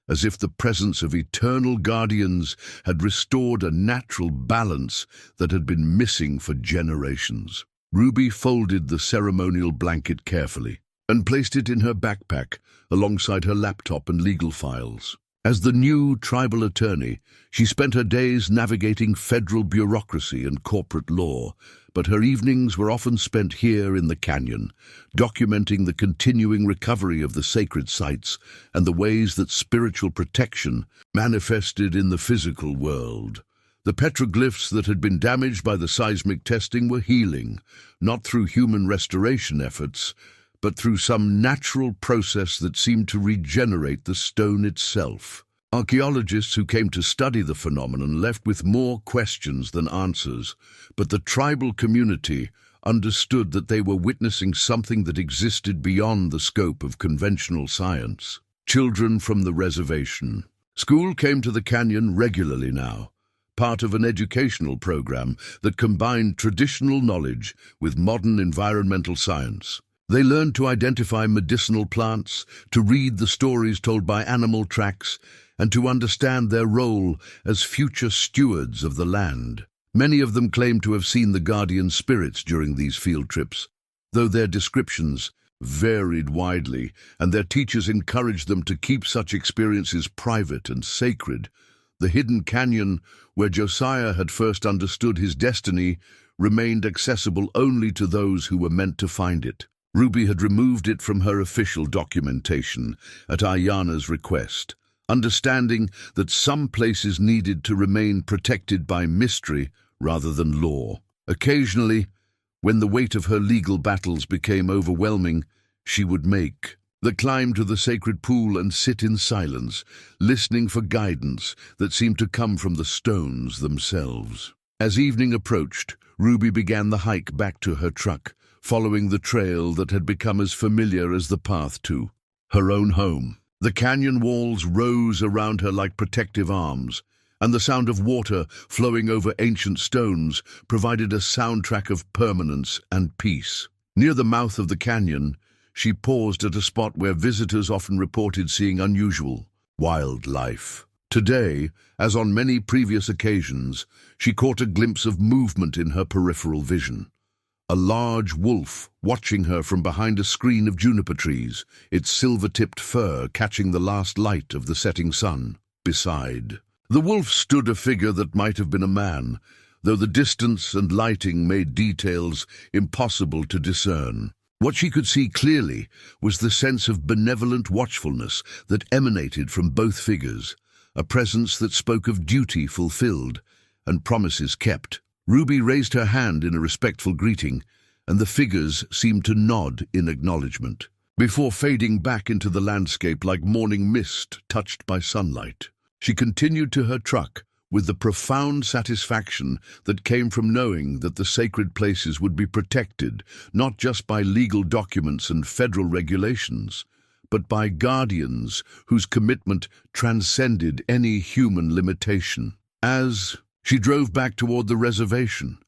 Speaker 1: as if the presence of eternal guardians had restored a natural balance that had been missing for generations. Ruby folded the ceremonial blanket carefully and placed it in her backpack alongside her laptop and legal files. As the new tribal attorney, she spent her days navigating federal bureaucracy and corporate law, but her evenings were often spent here in the canyon, documenting the continuing recovery of the sacred sites and the ways that spiritual protection manifested in the physical world. The petroglyphs that had been damaged by the seismic testing were healing, not through human restoration efforts, but through some natural process that seemed to regenerate the stone itself. Archaeologists who came to study the phenomenon left with more questions than answers, but the tribal community understood that they were witnessing something that existed beyond the scope of conventional science. Children from the reservation. School came to the canyon regularly now, part of an educational program that combined traditional knowledge with modern environmental science. They learned to identify medicinal plants, to read the stories told by animal tracks, and to understand their role as future stewards of the land. Many of them claimed to have seen the guardian spirits during these field trips, though their descriptions varied widely, and their teachers encouraged them to keep such experiences private and sacred. The hidden canyon, where Josiah had first understood his destiny, remained accessible only to those who were meant to find it. Ruby had removed it from her official documentation at Ayana's request, understanding that some places needed to remain protected by mystery rather than law. Occasionally, when the weight of her legal battles became overwhelming, she would make the climb to the sacred pool and sit in silence, listening for guidance that seemed to come from the stones themselves. As evening approached, Ruby began the hike back to her truck, following the trail that had become as familiar as the path to her own home. The canyon walls rose around her like protective arms, and the sound of water flowing over ancient stones provided a soundtrack of permanence and peace. Near the mouth of the canyon, she paused at a spot where visitors often reported seeing unusual wildlife. Today, as on many previous occasions, she caught a glimpse of movement in her peripheral vision. A large wolf watching her from behind a screen of juniper trees, its silver-tipped fur catching the last light of the setting sun. Beside the wolf stood a figure that might have been a man, though the distance and lighting made details impossible to discern. What she could see clearly was the sense of benevolent watchfulness that emanated from both figures, a presence that spoke of duty fulfilled and promises kept. Ruby raised her hand in a respectful greeting, and the figures seemed to nod in acknowledgement, before fading back into the landscape like morning mist touched by sunlight. She continued to her truck with the profound satisfaction that came from knowing that the sacred places would be protected not just by legal documents and federal regulations, but by guardians whose commitment transcended any human limitation. As she drove back toward the reservation,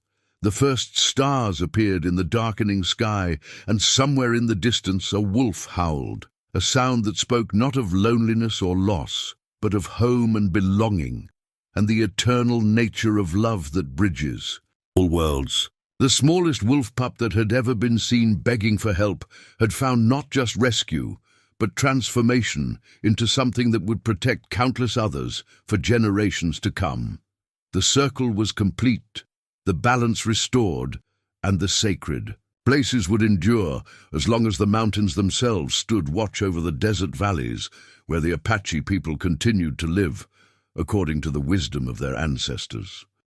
Speaker 1: the first stars appeared in the darkening sky, and somewhere in the distance a wolf howled, a sound that spoke not of loneliness or loss, but of home and belonging, and the eternal nature of love that bridges all worlds. The smallest wolf pup that had ever been seen begging for help had found not just rescue, but transformation into something that would protect countless others for generations to come. The circle was complete, the balance restored, and the sacred places would endure as long as the mountains themselves stood watch over the desert valleys where the Apache people continued to live, according to the wisdom of their ancestors.